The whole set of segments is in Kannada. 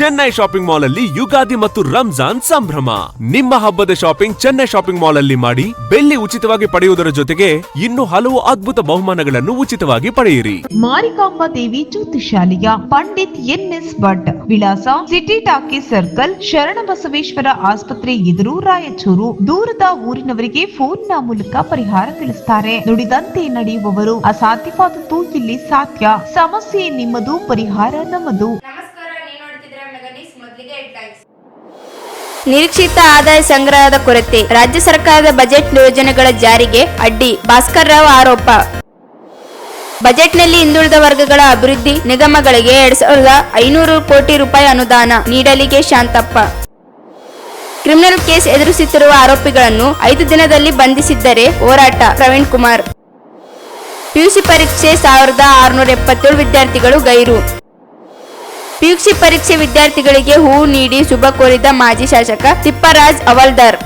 ಚೆನ್ನೈ ಶಾಪಿಂಗ್ ಮಾಲ್ ಅಲ್ಲಿ ಯುಗಾದಿ ಮತ್ತು ರಂಜಾನ್ ಸಂಭ್ರಮ. ನಿಮ್ಮ ಹಬ್ಬದ ಶಾಪಿಂಗ್ ಚೆನ್ನೈ ಶಾಪಿಂಗ್ ಮಾಲ್ ಅಲ್ಲಿ ಮಾಡಿ ಬೆಳ್ಳಿ ಉಚಿತವಾಗಿ ಪಡೆಯುವುದರ ಜೊತೆಗೆ ಇನ್ನು ಹಲವು ಅದ್ಭುತ ಬಹುಮಾನಗಳನ್ನು ಉಚಿತವಾಗಿ ಪಡೆಯಿರಿ. ಮಾರಿಕಾಂಬಾ ದೇವಿ ಜ್ಯೋತಿಷಾಲಯ, ಪಂಡಿತ್ NS ಭಟ್, ವಿಳಾಸ ಸಿಟಿ ಟಾಕೀಸ್ ಸರ್ಕಲ್, ಶರಣಬಸವೇಶ್ವರ ಆಸ್ಪತ್ರೆ ಎದುರು, ರಾಯಚೂರು. ದೂರದ ಊರಿನವರಿಗೆ ಫೋನ್ನ ಮೂಲಕ ಪರಿಹಾರ ತಿಳಿಸುತ್ತಾರೆ. ನುಡಿದಂತೆ ನಡೆಯುವವರು. ಅಸಾಧ್ಯವಾದದ್ದು ಇಲ್ಲಿ ಸಾಧ್ಯ. ಸಮಸ್ಯೆ ನಿಮ್ಮದು, ಪರಿಹಾರ ನಮ್ಮದು. ನಿರೀಕ್ಷಿತ ಆದಾಯ ಸಂಗ್ರಹದ ಕೊರತೆ, ರಾಜ್ಯ ಸರ್ಕಾರದ ಬಜೆಟ್ ಯೋಜನೆಗಳ ಜಾರಿಗೆ ಅಡ್ಡಿ, ಭಾಸ್ಕರ್ ರಾವ್ ಆರೋಪ. ಬಜೆಟ್ನಲ್ಲಿ ಹಿಂದುಳಿದ ವರ್ಗಗಳ ಅಭಿವೃದ್ಧಿ ನಿಗಮಗಳಿಗೆ 2500 ಕೋಟಿ ರೂಪಾಯಿ ಅನುದಾನ ನೀಡಲಿಗೆ ಶಾಂತಪ್ಪ. ಕ್ರಿಮಿನಲ್ ಕೇಸ್ ಎದುರಿಸುತ್ತಿರುವ ಆರೋಪಿಗಳನ್ನು 5 ದಿನದಲ್ಲಿ ಬಂಧಿಸಿದ್ದರೆ ಹೋರಾಟ, ಪ್ರವೀಣ್ ಕುಮಾರ್. ಪಿಯುಸಿ ಪರೀಕ್ಷೆ 1677 ವಿದ್ಯಾರ್ಥಿಗಳು ಗೈರು. ಪಿಯುಸಿ ಪರೀಕ್ಷೆ ವಿದ್ಯಾರ್ಥಿಗಳಿಗೆ ಹೂ ನೀಡಿ ಶುಭ ಕೋರಿದ ಮಾಜಿ ಶಾಸಕ ತಿಪ್ಪರಾಜ್ ಹವಾಲ್ದಾರ್.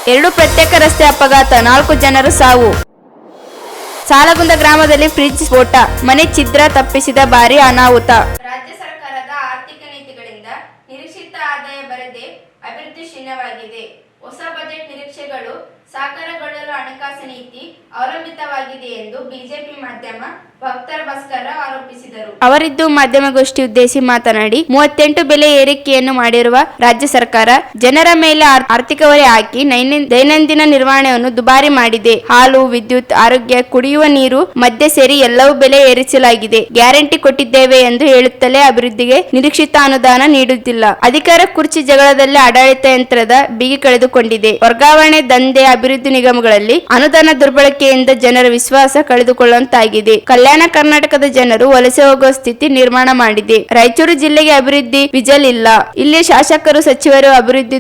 2 ಪ್ರತ್ಯೇಕ ರಸ್ತೆ ಅಪಘಾತ, 4 ಜನರ ಸಾವು. ಸಾಲಗುಂದ ಗ್ರಾಮದಲ್ಲಿ ಫ್ರಿಡ್ಜ್ ಸ್ಫೋಟ, ಮನೆ ಛಿದ್ರ ತಪ್ಪಿಸಿದ ಭಾರಿ ಅನಾಹುತ. ರಾಜ್ಯ ಸರ್ಕಾರದ ಆರ್ಥಿಕ ನೀತಿಗಳಿಂದ ನಿರೀಕ್ಷಿತ ಆದಾಯ ಬರದೆ ಅಭಿವೃದ್ಧಿ ಶೂನ್ಯವಾಗಿದೆ. ಹೊಸ ಬಜೆಟ್ ನಿರೀಕ್ಷೆಗಳು ಸಾಕಾರಗೊಳ್ಳಲು ಹಣಕಾಸು ನೀತಿ ಅವಲಂಬಿತವಾಗಿದೆ ಎಂದು ಬಿಜೆಪಿ ಮಾಧ್ಯಮ ವಕ್ತಾರ ಭಾಸ್ಕರ್ ರಾವ್ ಆರೋಪಿಸಿದರು. ಅವರಿದ್ದು ಮಾಧ್ಯಮಗೋಷ್ಠಿ ಉದ್ದೇಶಿಸಿ ಮಾತನಾಡಿ, 38 ಬೆಲೆ ಏರಿಕೆಯನ್ನು ಮಾಡಿರುವ ರಾಜ್ಯ ಸರ್ಕಾರ ಜನರ ಮೇಲೆ ಆರ್ಥಿಕ ಹೊರೆ ಹಾಕಿ ದೈನಂದಿನ ನಿರ್ವಹಣೆಯನ್ನು ದುಬಾರಿ ಮಾಡಿದೆ. ಹಾಲು, ವಿದ್ಯುತ್, ಆರೋಗ್ಯ, ಕುಡಿಯುವ ನೀರು, ಮದ್ಯ ಸೇರಿ ಎಲ್ಲವೂ ಬೆಲೆ ಏರಿಸಲಾಗಿದೆ. ಗ್ಯಾರಂಟಿ ಕೊಟ್ಟಿದ್ದೇವೆ ಎಂದು ಹೇಳುತ್ತಲೇ ಅಭಿವೃದ್ಧಿಗೆ ನಿರೀಕ್ಷಿತ ಅನುದಾನ ನೀಡುತ್ತಿಲ್ಲ. ಅಧಿಕಾರ ಕುರ್ಚಿ ಜಗಳದಲ್ಲಿ ಆಡಳಿತ ಯಂತ್ರದ ಬಿಗಿ ಕಳೆದುಕೊಂಡಿದೆ. ವರ್ಗಾವಣೆ ದಂಧೆ, ಅಭಿವೃದ್ಧಿ ನಿಗಮಗಳಲ್ಲಿ ಅನುದಾನ ದುರ್ಬಳಕೆಯಿಂದ ಜನರ ವಿಶ್ವಾಸ ಕಳೆದುಕೊಳ್ಳುವಂತಾಗಿದೆ. ಕಲ್ಯಾಣ ಕರ್ನಾಟಕದ ಜನರು ವಲಸೆ ಹೋಗುವ ಸ್ಥಿತಿ ನಿರ್ಮಾಣ ಮಾಡಿದೆ. ರಾಯಚೂರು ಜಿಲ್ಲೆಗೆ ಅಭಿವೃದ್ಧಿ ವಿಜಲ್ ಇಲ್ಲ. ಇಲ್ಲಿ ಶಾಸಕರು, ಸಚಿವರು ಅಭಿವೃದ್ಧಿ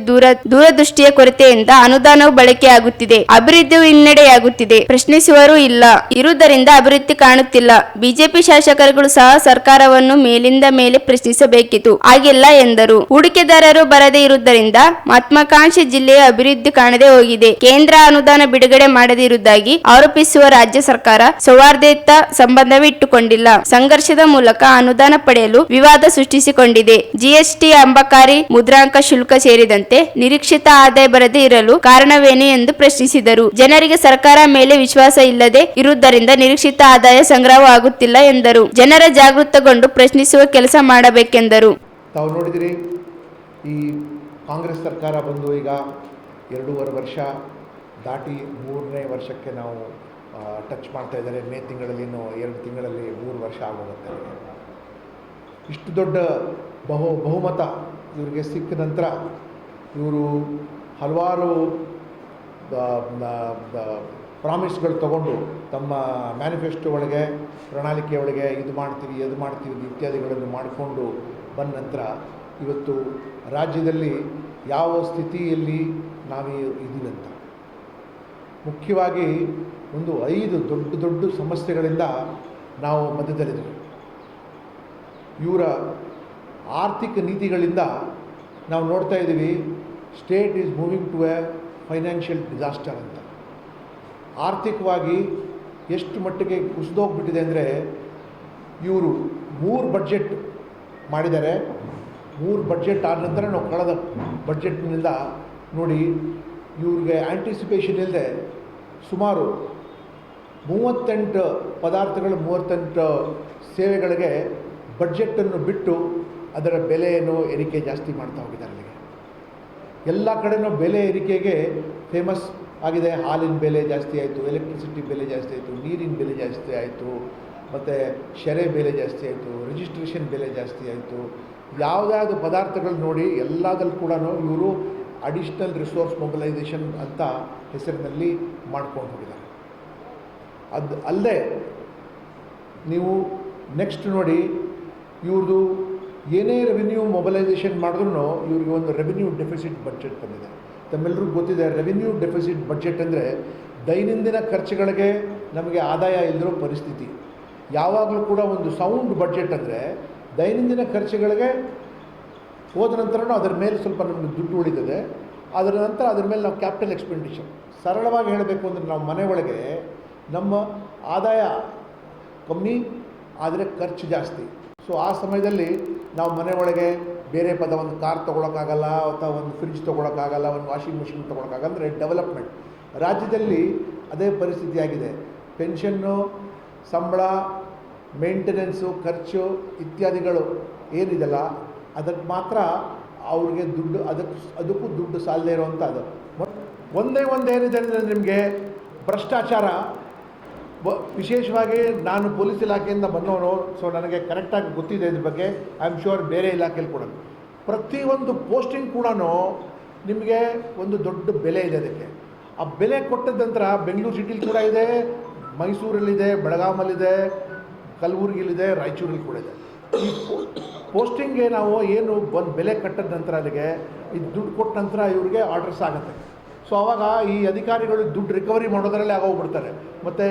ದೂರದೃಷ್ಟಿಯ ಕೊರತೆಯಿಂದ ಅನುದಾನವು ಬಳಕೆಯಾಗುತ್ತಿದೆ. ಅಭಿವೃದ್ಧಿಯು ಹಿನ್ನಡೆಯಾಗುತ್ತಿದೆ. ಪ್ರಶ್ನಿಸುವರೂ ಇಲ್ಲ. ಇರುವುದರಿಂದ ಅಭಿವೃದ್ಧಿ ಕಾಣುತ್ತಿಲ್ಲ. ಬಿಜೆಪಿ ಶಾಸಕರುಗಳು ಸಹ ಸರ್ಕಾರವನ್ನು ಮೇಲಿಂದ ಮೇಲೆ ಪ್ರಶ್ನಿಸಬೇಕಿತ್ತು, ಆಗಿಲ್ಲ ಎಂದರು. ಹೂಡಿಕೆದಾರರು ಬರದೇ ಇರುವುದರಿಂದ ಮಹತ್ವಾಕಾಂಕ್ಷಿ ಜಿಲ್ಲೆಯ ಅಭಿವೃದ್ಧಿ ಕಾಣದೆ ಹೋಗಿದೆ. ಕೇಂದ್ರ ಅನುದಾನ ಬಿಡುಗಡೆ ಮಾಡದೇ ಇರುವುದಾಗಿ ಆರೋಪಿಸುವ ರಾಜ್ಯ ಸರ್ಕಾರ ಸೌಹಾರ್ದಯುತ ಸಂಬಂಧವೇ ಇಟ್ಟುಕೊಂಡಿಲ್ಲ. ಸಂಘರ್ಷದ ಮೂಲಕ ಅನುದಾನ ಪಡೆಯಲು ವಿವಾದ ಸೃಷ್ಟಿಸಿಕೊಂಡಿದೆ. ಜಿಎಸ್ಟಿ, ಅಬಕಾರಿ, ಮುದ್ರಾಂಕ ಶುಲ್ಕ ಸೇರಿದಂತೆ ನಿರೀಕ್ಷಿತ ಆದಾಯ ಬರದೇ ಇರಲು ಕಾರಣವೇನು ಎಂದು ಪ್ರಶ್ನಿಸಿದರು. ಜನರಿಗೆ ಸರ್ಕಾರ ಮೇಲೆ ವಿಶ್ವಾಸ ಇಲ್ಲದೆ ಇರುವುದರಿಂದ ನಿರೀಕ್ಷಿತ ಆದಾಯ ಸಂಗ್ರಹವಾಗುತ್ತಿಲ್ಲ ಎಂದರು. ಜನರ ಜಾಗೃತಗೊಂಡು ಪ್ರಶ್ನಿಸುವ ಕೆಲಸ ಮಾಡಬೇಕೆಂದರು. ತಾವು ನೋಡಿದಿರಿ, ಈ ಕಾಂಗ್ರೆಸ್ ಸರ್ಕಾರ ಬಂದು ಈಗ 2.5 ವರ್ಷ ದಾಟಿ 3ನೇ ವರ್ಷಕ್ಕೆ ನಾವು ಟಚ್ ಮಾಡ್ತಾ ಇದ್ದಾರೆ. ಮೇ ತಿಂಗಳಲ್ಲಿ ಇನ್ನೂ 2 ತಿಂಗಳಲ್ಲಿ 3 ವರ್ಷ ಆಗೋಗುತ್ತೆ. ಇಷ್ಟು ದೊಡ್ಡ ಬಹುಮತ ಇವರಿಗೆ ಸಿಕ್ಕ ನಂತರ ಇವರು ಹಲವಾರು ಪ್ರಾಮಿಸ್ಗಳು ತಗೊಂಡು ತಮ್ಮ ಮ್ಯಾನಿಫೆಸ್ಟೋ ಒಳಗೆ, ಪ್ರಣಾಳಿಕೆ ಒಳಗೆ ಇದು ಮಾಡ್ತೀವಿ, ಅದು ಮಾಡ್ತೀವಿ ಇತ್ಯಾದಿಗಳನ್ನು ಮಾಡಿಕೊಂಡು ಬಂದ ನಂತರ ಇವತ್ತು ರಾಜ್ಯದಲ್ಲಿ ಯಾವ ಸ್ಥಿತಿಯಲ್ಲಿ ನಾವು ಇದ್ದೀವಂತ, ಮುಖ್ಯವಾಗಿ ಒಂದು 5 ದೊಡ್ಡ ಸಮಸ್ಯೆಗಳಿಂದ ನಾವು ಮಧ್ಯದಲ್ಲಿದ್ದೀವಿ. ಇವರ ಆರ್ಥಿಕ ನೀತಿಗಳಿಂದ ನಾವು ನೋಡ್ತಾ ಇದ್ದೀವಿ, state is moving to a financial disaster ಅಂತ. ಆರ್ಥಿಕವಾಗಿ ಎಷ್ಟು ಮಟ್ಟಿಗೆ ಕುಸಿದೋಗ್ಬಿಟ್ಟಿದೆ ಅಂದರೆ, ಇವರು 3 ಬಡ್ಜೆಟ್ ಮಾಡಿದ್ದಾರೆ. 3 ಬಡ್ಜೆಟ್ ಆದ ನಂತರ ನಾವು ಕಳೆದ ಬಡ್ಜೆಟ್ನಿಂದ ನೋಡಿ, ಇವ್ರಿಗೆ ಆ್ಯಂಟಿಸಿಪೇಷನ್ ಇಲ್ಲದೆ ಸುಮಾರು 38 ಪದಾರ್ಥಗಳು, 38 ಸೇವೆಗಳಿಗೆ ಬಡ್ಜೆಟನ್ನು ಬಿಟ್ಟು ಅದರ ಬೆಲೆಯನ್ನು ಏರಿಕೆ ಜಾಸ್ತಿ ಮಾಡ್ತಾ ಹೋಗಿದ್ದಾರೆ. ಅಲ್ಲಿಗೆ ಎಲ್ಲ ಕಡೆಯೂ ಬೆಲೆ ಏರಿಕೆಗೆ ಫೇಮಸ್ ಆಗಿದೆ. ಹಾಲಿನ ಬೆಲೆ ಜಾಸ್ತಿ ಆಯಿತು, ಎಲೆಕ್ಟ್ರಿಸಿಟಿ ಬೆಲೆ ಜಾಸ್ತಿ ಆಯಿತು, ನೀರಿನ ಬೆಲೆ ಜಾಸ್ತಿ ಆಯಿತು, ಮತ್ತು ಶೆರೆ ಬೆಲೆ ಜಾಸ್ತಿ ಆಯಿತು, ರಿಜಿಸ್ಟ್ರೇಷನ್ ಬೆಲೆ ಜಾಸ್ತಿ ಆಯಿತು. ಯಾವುದಾದ್ರು ಪದಾರ್ಥಗಳು ನೋಡಿ ಎಲ್ಲದಲ್ಲೂ ಕೂಡ ಇವರು ಅಡಿಷ್ನಲ್ ರಿಸೋರ್ಸ್ ಮೊಬಿಲೈಸೇಷನ್ ಅಂತ ಹೆಸರಿನಲ್ಲಿ ಮಾಡ್ಕೊಂಡು ಹೋಗಿದ್ದಾರೆ. ಅದು ಅಲ್ಲದೆ ನೀವು ನೆಕ್ಸ್ಟ್ ನೋಡಿ, ಇವ್ರದ್ದು ಏನೇ ರೆವಿನ್ಯೂ ಮೊಬಿಲೈಸೇಷನ್ ಮಾಡಿದ್ರೂ ಇವ್ರಿಗೆ ಒಂದು ರೆವಿನ್ಯೂ ಡೆಫಿಸಿಟ್ ಬಡ್ಜೆಟ್ ಬಂದಿದೆ. ತಮ್ಮೆಲ್ಲರಿಗೂ ಗೊತ್ತಿದೆ, ರೆವಿನ್ಯೂ ಡೆಫಿಸಿಟ್ ಬಡ್ಜೆಟ್ ಅಂದರೆ ದೈನಂದಿನ ಖರ್ಚುಗಳಿಗೆ ನಮಗೆ ಆದಾಯ ಇಲ್ಲದಿರೋ ಪರಿಸ್ಥಿತಿ. ಯಾವಾಗಲೂ ಕೂಡ ಒಂದು ಸೌಂಡ್ ಬಡ್ಜೆಟ್ ಅಂದರೆ ದೈನಂದಿನ ಖರ್ಚುಗಳಿಗೆ ಹೋದ ನಂತರನೂ ಅದರ ಮೇಲೆ ಸ್ವಲ್ಪ ನಮಗೆ ದುಡ್ಡು ಉಳಿತದೆ. ಅದರ ನಂತರ ಅದರ ಮೇಲೆ ನಾವು ಕ್ಯಾಪಿಟಲ್ ಎಕ್ಸ್ಪೆಂಡಿಚರ್, ಸರಳವಾಗಿ ಹೇಳಬೇಕು ಅಂದರೆ ನಾವು ಮನೆ ಒಳಗೆ ನಮ್ಮ ಆದಾಯ ಕಮ್ಮಿ ಆದರೆ ಖರ್ಚು ಜಾಸ್ತಿ. ಸೊ ಆ ಸಮಯದಲ್ಲಿ ನಾವು ಮನೆ ಒಳಗೆ ಬೇರೆ ಪದ ಒಂದು ಕಾರ್ ತೊಗೊಳಕ್ಕಾಗಲ್ಲ, ಅಥವಾ ಒಂದು ಫ್ರಿಡ್ಜ್ ತೊಗೊಳಕ್ಕಾಗಲ್ಲ, ಒಂದು ವಾಷಿಂಗ್ ಮಿಷಿನ್ ತೊಗೊಳಕ್ಕಾಗಲ್ಲ. ಅಂದರೆ ಡೆವಲಪ್ಮೆಂಟ್ ರಾಜ್ಯದಲ್ಲಿ ಅದೇ ಪರಿಸ್ಥಿತಿ ಆಗಿದೆ. ಪೆನ್ಷನ್ನು, ಸಂಬಳ, ಮೇಂಟೆನೆನ್ಸು, ಖರ್ಚು ಇತ್ಯಾದಿಗಳು ಏನಿದೆಲ್ಲ ಅದಕ್ಕೆ ಮಾತ್ರ ಅವ್ರಿಗೆ ದುಡ್ಡು, ಅದಕ್ಕೂ ದುಡ್ಡು ಸಾಲದೇ ಇರೋವಂಥ ಅದು. ಒಂದೇ ಏನಿದೆ ಅಂದರೆ ನಿಮಗೆ ಭ್ರಷ್ಟಾಚಾರ. ವಿಶೇಷವಾಗಿ ನಾನು ಪೊಲೀಸ್ ಇಲಾಖೆಯಿಂದ ಬಂದವನು, ಸೊ ನನಗೆ ಕರೆಕ್ಟಾಗಿ ಗೊತ್ತಿದೆ ಇದ್ರ ಬಗ್ಗೆ. ಐ ಆಮ್ ಶ್ಯೂರ್ ಬೇರೆ ಇಲಾಖೆಯಲ್ಲಿ ಕೂಡ ಪ್ರತಿಯೊಂದು ಪೋಸ್ಟಿಂಗ್ ಕೂಡ ನಿಮಗೆ ಒಂದು ದೊಡ್ಡ ಬೆಲೆ ಇದೆ ಅದಕ್ಕೆ. ಆ ಬೆಲೆ ಕೊಟ್ಟದ ನಂತರ ಬೆಂಗಳೂರು ಸಿಟಿಲಿ ಕೂಡ ಇದೆ, ಮೈಸೂರಲ್ಲಿದೆ, ಬೆಳಗಾಮಲ್ಲಿದೆ, ಕಲಬುರಗಿಲಿದೆ, ರಾಯಚೂರಲ್ಲಿ ಕೂಡ ಇದೆ. ಈ ಪೋಸ್ಟಿಂಗ್ಗೆ ನಾವು ಏನು ಒಂದು ಬೆಲೆ ಕಟ್ಟಿದ ನಂತರ ಅಲ್ಲಿಗೆ ಇದು ದುಡ್ಡು ಕೊಟ್ಟ ನಂತರ ಇವ್ರಿಗೆ ಆರ್ಡರ್ಸ್ ಆಗುತ್ತೆ. ಸೊ ಆವಾಗ ಈ ಅಧಿಕಾರಿಗಳು ದುಡ್ಡು ರಿಕವರಿ ಮಾಡೋದರಲ್ಲೇ ಆಗೋಗ್ಬಿಡ್ತಾರೆ. ಮತ್ತು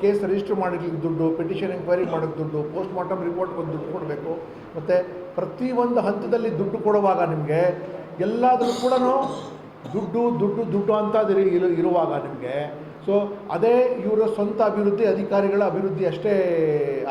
ಕೇಸ್ ರಿಜಿಸ್ಟರ್ ಮಾಡಲಿಕ್ಕೆ ದುಡ್ಡು, ಪಿಟಿಷನ್ ಎಂಕ್ವೈರಿ ಮಾಡೋಕ್ಕೆ ದುಡ್ಡು, ಪೋಸ್ಟ್ ಮಾರ್ಟಮ್ ರಿಪೋರ್ಟ್ಗೆ ಒಂದು ದುಡ್ಡು ಕೊಡಬೇಕು. ಮತ್ತು ಪ್ರತಿಯೊಂದು ಹಂತದಲ್ಲಿ ದುಡ್ಡು ಕೊಡುವಾಗ ನಿಮಗೆ ಎಲ್ಲಾದರೂ ಕೂಡ ದುಡ್ಡು ಅಂತ ಇರುವಾಗ ನಿಮಗೆ, ಸೊ ಅದೇ ಇವರ ಸ್ವಂತ ಅಭಿವೃದ್ಧಿ, ಅಧಿಕಾರಿಗಳ ಅಭಿವೃದ್ಧಿ ಅಷ್ಟೇ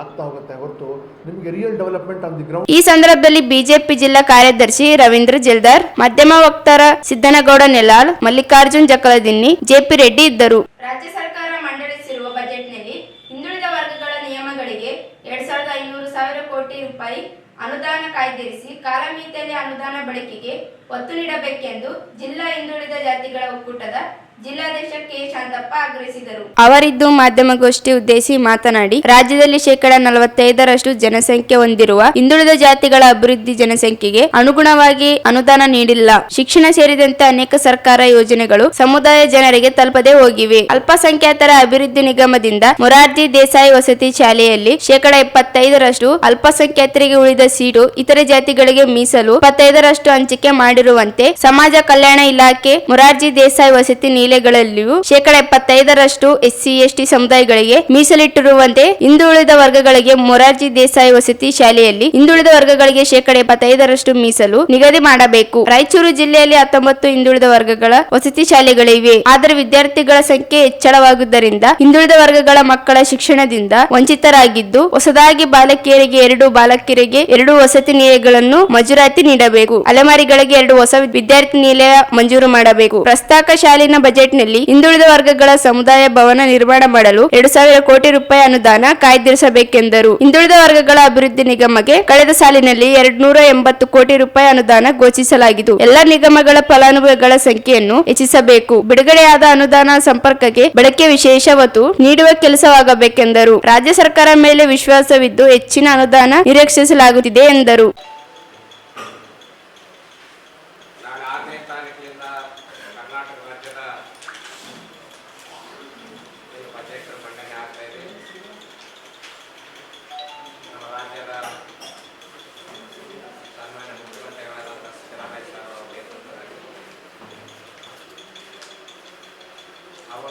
ಆಗ್ತಾ ಹೋಗುತ್ತೆ ಹೊರತು ನಿಮಗೆ real development on the ground. ಈ ಸಂದರ್ಭದಲ್ಲಿ ಬಿಜೆಪಿ ಜಿಲ್ಲಾ ಕಾರ್ಯದರ್ಶಿ ರವೀಂದ್ರ ಜಲ್ದಾರ್, ಮಾಧ್ಯಮ ವಕ್ತಾರ ಸಿದ್ದನಗೌಡ ನೆಲಾಲ್, ಮಲ್ಲಿಕಾರ್ಜುನ್ ಜಕಲದಿನ್ನಿ, ಜೆಪಿ ರೆಡ್ಡಿ ಇದ್ದರು. ರಾಜ್ಯ ಸರ್ಕಾರ ಮಂಡಳಿಸಿರುವ ಬಜೆಟ್ನಲ್ಲಿ ಹಿಂದುಳಿದ ವರ್ಗಗಳ ನಿಯಮಗಳಿಗೆ 2,500 ಕೋಟಿ ರೂಪಾಯಿ ಅನುದಾನ ಕಾಯ್ದಿರಿಸಿ ಕಾಲಮಿತಿಯಲ್ಲಿ ಅನುದಾನ ಬಳಕೆಗೆ ಒತ್ತು ನೀಡಬೇಕೆಂದು ಜಿಲ್ಲಾ ಹಿಂದುಳಿದ ಜಾತಿಗಳ ಒಕ್ಕೂಟದ ಜಿಲ್ಲಾಧ್ಯಕ್ಷ ಕೆ ಶಾಂತಪ್ಪ ಆಗ್ರಹಿಸಿದರು. ಅವರಿದ್ದು ಮಾಧ್ಯಮಗೋಷ್ಠಿ ಉದ್ದೇಶಿಸಿ ಮಾತನಾಡಿ, ರಾಜ್ಯದಲ್ಲಿ 45% ಜನಸಂಖ್ಯೆ ಹೊಂದಿರುವ ಹಿಂದುಳಿದ ಜಾತಿಗಳ ಅಭಿವೃದ್ಧಿ ಜನಸಂಖ್ಯೆಗೆ ಅನುಗುಣವಾಗಿ ಅನುದಾನ ನೀಡಿಲ್ಲ. ಶಿಕ್ಷಣ ಸೇರಿದಂತೆ ಅನೇಕ ಸರ್ಕಾರ ಯೋಜನೆಗಳು ಸಮುದಾಯ ಜನರಿಗೆ ತಲುಪದೆ ಹೋಗಿವೆ. ಅಲ್ಪಸಂಖ್ಯಾತರ ಅಭಿವೃದ್ಧಿ ನಿಗಮದಿಂದ ಮೊರಾರ್ಜಿ ದೇಸಾಯಿ ವಸತಿ ಶಾಲೆಯಲ್ಲಿ 75% ಅಲ್ಪಸಂಖ್ಯಾತರಿಗೆ ಉಳಿದ ಸೀಟು ಇತರೆ ಜಾತಿಗಳಿಗೆ ಮೀಸಲು 25% ಹಂಚಿಕೆ ಮಾಡಿರುವಂತೆ ಸಮಾಜ ಕಲ್ಯಾಣ ಇಲಾಖೆ ಮೊರಾರ್ಜಿ ದೇಸಾಯಿ ವಸತಿ ಜಿಲ್ಲೆಗಳಲ್ಲಿಯೂ 75% SC/ST ಸಮುದಾಯಗಳಿಗೆ ಮೀಸಲಿಟ್ಟಿರುವಂತೆ ಹಿಂದುಳಿದ ವರ್ಗಗಳಿಗೆ ಮೊರಾರ್ಜಿ ದೇಸಾಯಿ ವಸತಿ ಶಾಲೆಯಲ್ಲಿ ಹಿಂದುಳಿದ ವರ್ಗಗಳಿಗೆ 75% ಮೀಸಲು ನಿಗದಿ ಮಾಡಬೇಕು. ರಾಯಚೂರು ಜಿಲ್ಲೆಯಲ್ಲಿ 19 ಹಿಂದುಳಿದ ವರ್ಗಗಳ ವಸತಿ ಶಾಲೆಗಳಿವೆ. ಆದರೆ ವಿದ್ಯಾರ್ಥಿಗಳ ಸಂಖ್ಯೆ ಹೆಚ್ಚಳವಾಗುವುದರಿಂದ ಹಿಂದುಳಿದ ವರ್ಗಗಳ ಮಕ್ಕಳ ಶಿಕ್ಷಣದಿಂದ ವಂಚಿತರಾಗಿದ್ದು, ಹೊಸದಾಗಿ ಬಾಲಕಿಯರಿಗೆ 2, ಬಾಲಕಿಯರಿಗೆ 2 ವಸತಿ ನಿಲಯಗಳನ್ನು ಮಂಜೂರಾತಿ ನೀಡಬೇಕು. ಅಲೆಮಾರಿಗಳಿಗೆ 2 ಹೊಸ ವಿದ್ಯಾರ್ಥಿ ನಿಲಯ ಮಂಜೂರು ಮಾಡಬೇಕು. ಪ್ರಸಕ್ತ ಶಾಲಿನ ಬಜೆಟ್ನಲ್ಲಿ ಹಿಂದುಳಿದ ವರ್ಗಗಳ ಸಮುದಾಯ ಭವನ ನಿರ್ಮಾಣ ಮಾಡಲು 2,000 ಕೋಟಿ ರೂಪಾಯಿ ಅನುದಾನ ಕಾಯ್ದಿರಿಸಬೇಕೆಂದರು. ಹಿಂದುಳಿದ ವರ್ಗಗಳ ಅಭಿವೃದ್ಧಿ ನಿಗಮಕ್ಕೆ ಕಳೆದ ಸಾಲಿನಲ್ಲಿ 280 ಕೋಟಿ ರೂಪಾಯಿ ಅನುದಾನ ಘೋಷಿಸಲಾಗಿದ್ದು, ಎಲ್ಲ ನಿಗಮಗಳ ಫಲಾನುಭವಿಗಳ ಸಂಖ್ಯೆಯನ್ನು ಹೆಚ್ಚಿಸಬೇಕು. ಬಿಡುಗಡೆಯಾದ ಅನುದಾನ ಸಂಪರ್ಕಕ್ಕೆ ಬಳಕೆ ವಿಶೇಷ ಒತ್ತು ನೀಡುವ ಕೆಲಸವಾಗಬೇಕೆಂದರು. ರಾಜ್ಯ ಸರ್ಕಾರ ಮೇಲೆ ವಿಶ್ವಾಸವಿದ್ದು ಹೆಚ್ಚಿನ ಅನುದಾನ ನಿರೀಕ್ಷಿಸಲಾಗುತ್ತಿದೆ ಎಂದರು.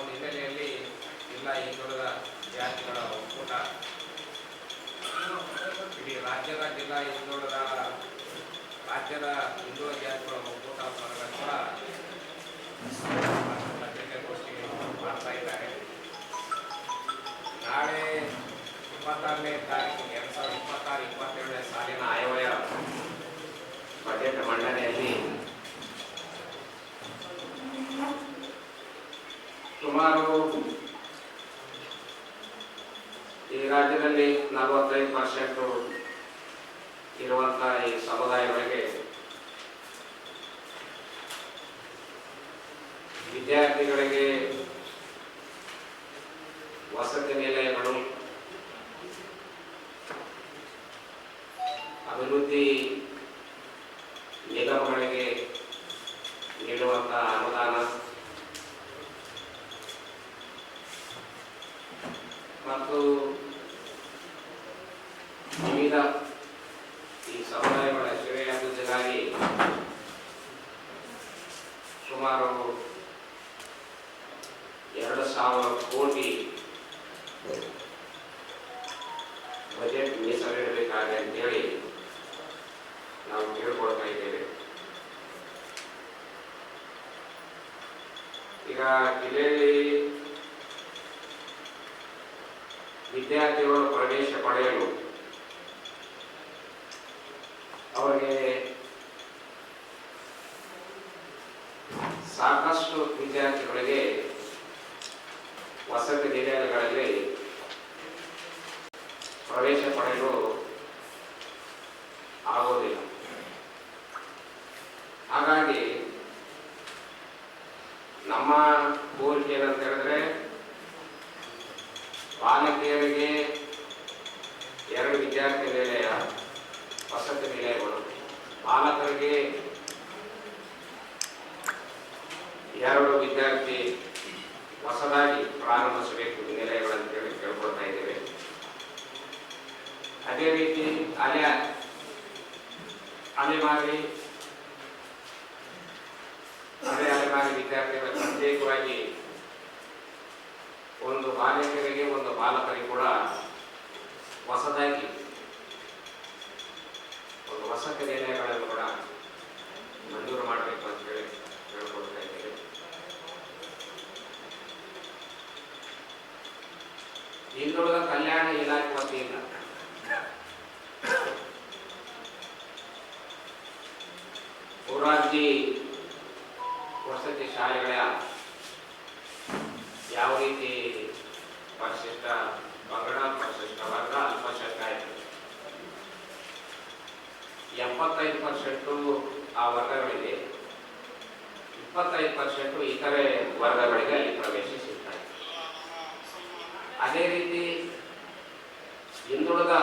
ಹಿನ್ನೆಲೆಯಲ್ಲಿ ಜಿಲ್ಲಾ ಹಿಂದುಳಿದ ಜಾತಿಗಳ ಒಕ್ಕೂಟ ಇಡೀ ರಾಜ್ಯದ ಹಿಂದುಳಿದ ಜಾತಿಗಳ ಒಕ್ಕೂಟ ಕೂಡ ಪತ್ರಿಕಾಗೋಷ್ಠಿ ಮಾಡ್ತಾ ಇದ್ದಾರೆ. ನಾಳೆ 26ನೇ ತಾರೀಕು 2026-27ನೇ ಸಾಲಿನ ಆಯವ್ಯಯ ಬಜೆಟ್ ಮಂಡನೆಯಲ್ಲಿ ಸುಮಾರು ಈ ರಾಜ್ಯದಲ್ಲಿ 45% ಇರುವಂತಹ ಈ ಸಮುದಾಯಗಳಿಗೆ ವಿದ್ಯಾರ್ಥಿಗಳಿಗೆ ವಸತಿ ನಿಲಯಗಳು, ಅಭಿವೃದ್ಧಿ ನಿಗಮಗಳಿಗೆ ನೀಡುವಂತಹ ಅನುದಾನ ಮತ್ತು ವಿವಿಧ ಈ ಸಮುದಾಯಗಳ ಶ್ರೇಯಾಭಿವೃದ್ಧಿಗಾಗಿ ಸುಮಾರು 2,000 ಕೋಟಿ ಬಜೆಟ್ ಮೀಸಲಿಡಬೇಕಾಗಿದೆ ಅಂತೇಳಿ ನಾವು ಕೇಳ್ಕೊಳ್ತಾ ಇದ್ದೇವೆ. ಈಗ ಜಿಲ್ಲೆಯಲ್ಲಿ ವಿದ್ಯಾರ್ಥಿಗಳು ಪ್ರವೇಶ ಪಡೆಯಲು ಅವರಿಗೆ ಸಾಕಷ್ಟು ವಿದ್ಯಾರ್ಥಿಗಳಿಗೆ ವಸತಿ ನಿಲಯಗಳಲ್ಲಿ ಪ್ರವೇಶ ಪಡೆಯಲು ಆಗೋದಿಲ್ಲ. ಹಾಗಾಗಿ ನಮ್ಮ ಕೋರಿಕೆ ಏನಂತ ಹೇಳಿದ್ರೆ, ಬಾಲಕಿಯರಿಗೆ 2 ವಿದ್ಯಾರ್ಥಿ ನಿಲಯ ವಸತಿ ನಿಲಯಗಳು, ಬಾಲಕರಿಗೆ 2 ವಿದ್ಯಾರ್ಥಿ ಹೊಸದಾಗಿ ಪ್ರಾರಂಭಿಸಬೇಕು ನಿಲಯಗಳಂತೇಳಿ ಕೇಳ್ಕೊಳ್ತಾ ಇದ್ದೇವೆ. ಅದೇ ರೀತಿ ಅಲೆಮಾರಿ ವಿದ್ಯಾರ್ಥಿಗಳ ಪ್ರತ್ಯೇಕವಾಗಿ ಒಂದು ಬಾಲಕರಿಗೆ ಒಂದು ಬಾಲಕರಿಗೆ ಕೂಡ ಹೊಸದಾಗಿ ಒಂದು ವಸತಿ ನಿಲಯಗಳನ್ನು ಕೂಡ ಮಂಜೂರು ಮಾಡಬೇಕು ಅಂತ ಹೇಳಿ ಹೇಳ್ಕೊಳ್ತಾ ಇದ್ದೇವೆ. ಹಿಂದುಳಿದ ಕಲ್ಯಾಣ ಇಲಾಖೆ ವತಿಯಿಂದ ಮೊರಾರ್ಜಿ ವಸತಿ ಶಾಲೆಗಳ ಯಾವ ರೀತಿ ಪರಿಶಿಷ್ಟ ಪಂಗಡ, ಪರಿಶಿಷ್ಟ ವರ್ಗ, ಅಲ್ಪಸಂಖ್ಯಾತ 75% ಆ ವರ್ಗಗಳಿಗೆ, 25% ಇತರೆ ವರ್ಗಗಳಿಗೆ ಅಲ್ಲಿ ಪ್ರವೇಶಿಸುತ್ತಾರೆ. ಅದೇ ರೀತಿ ಹಿಂದುಳಿದ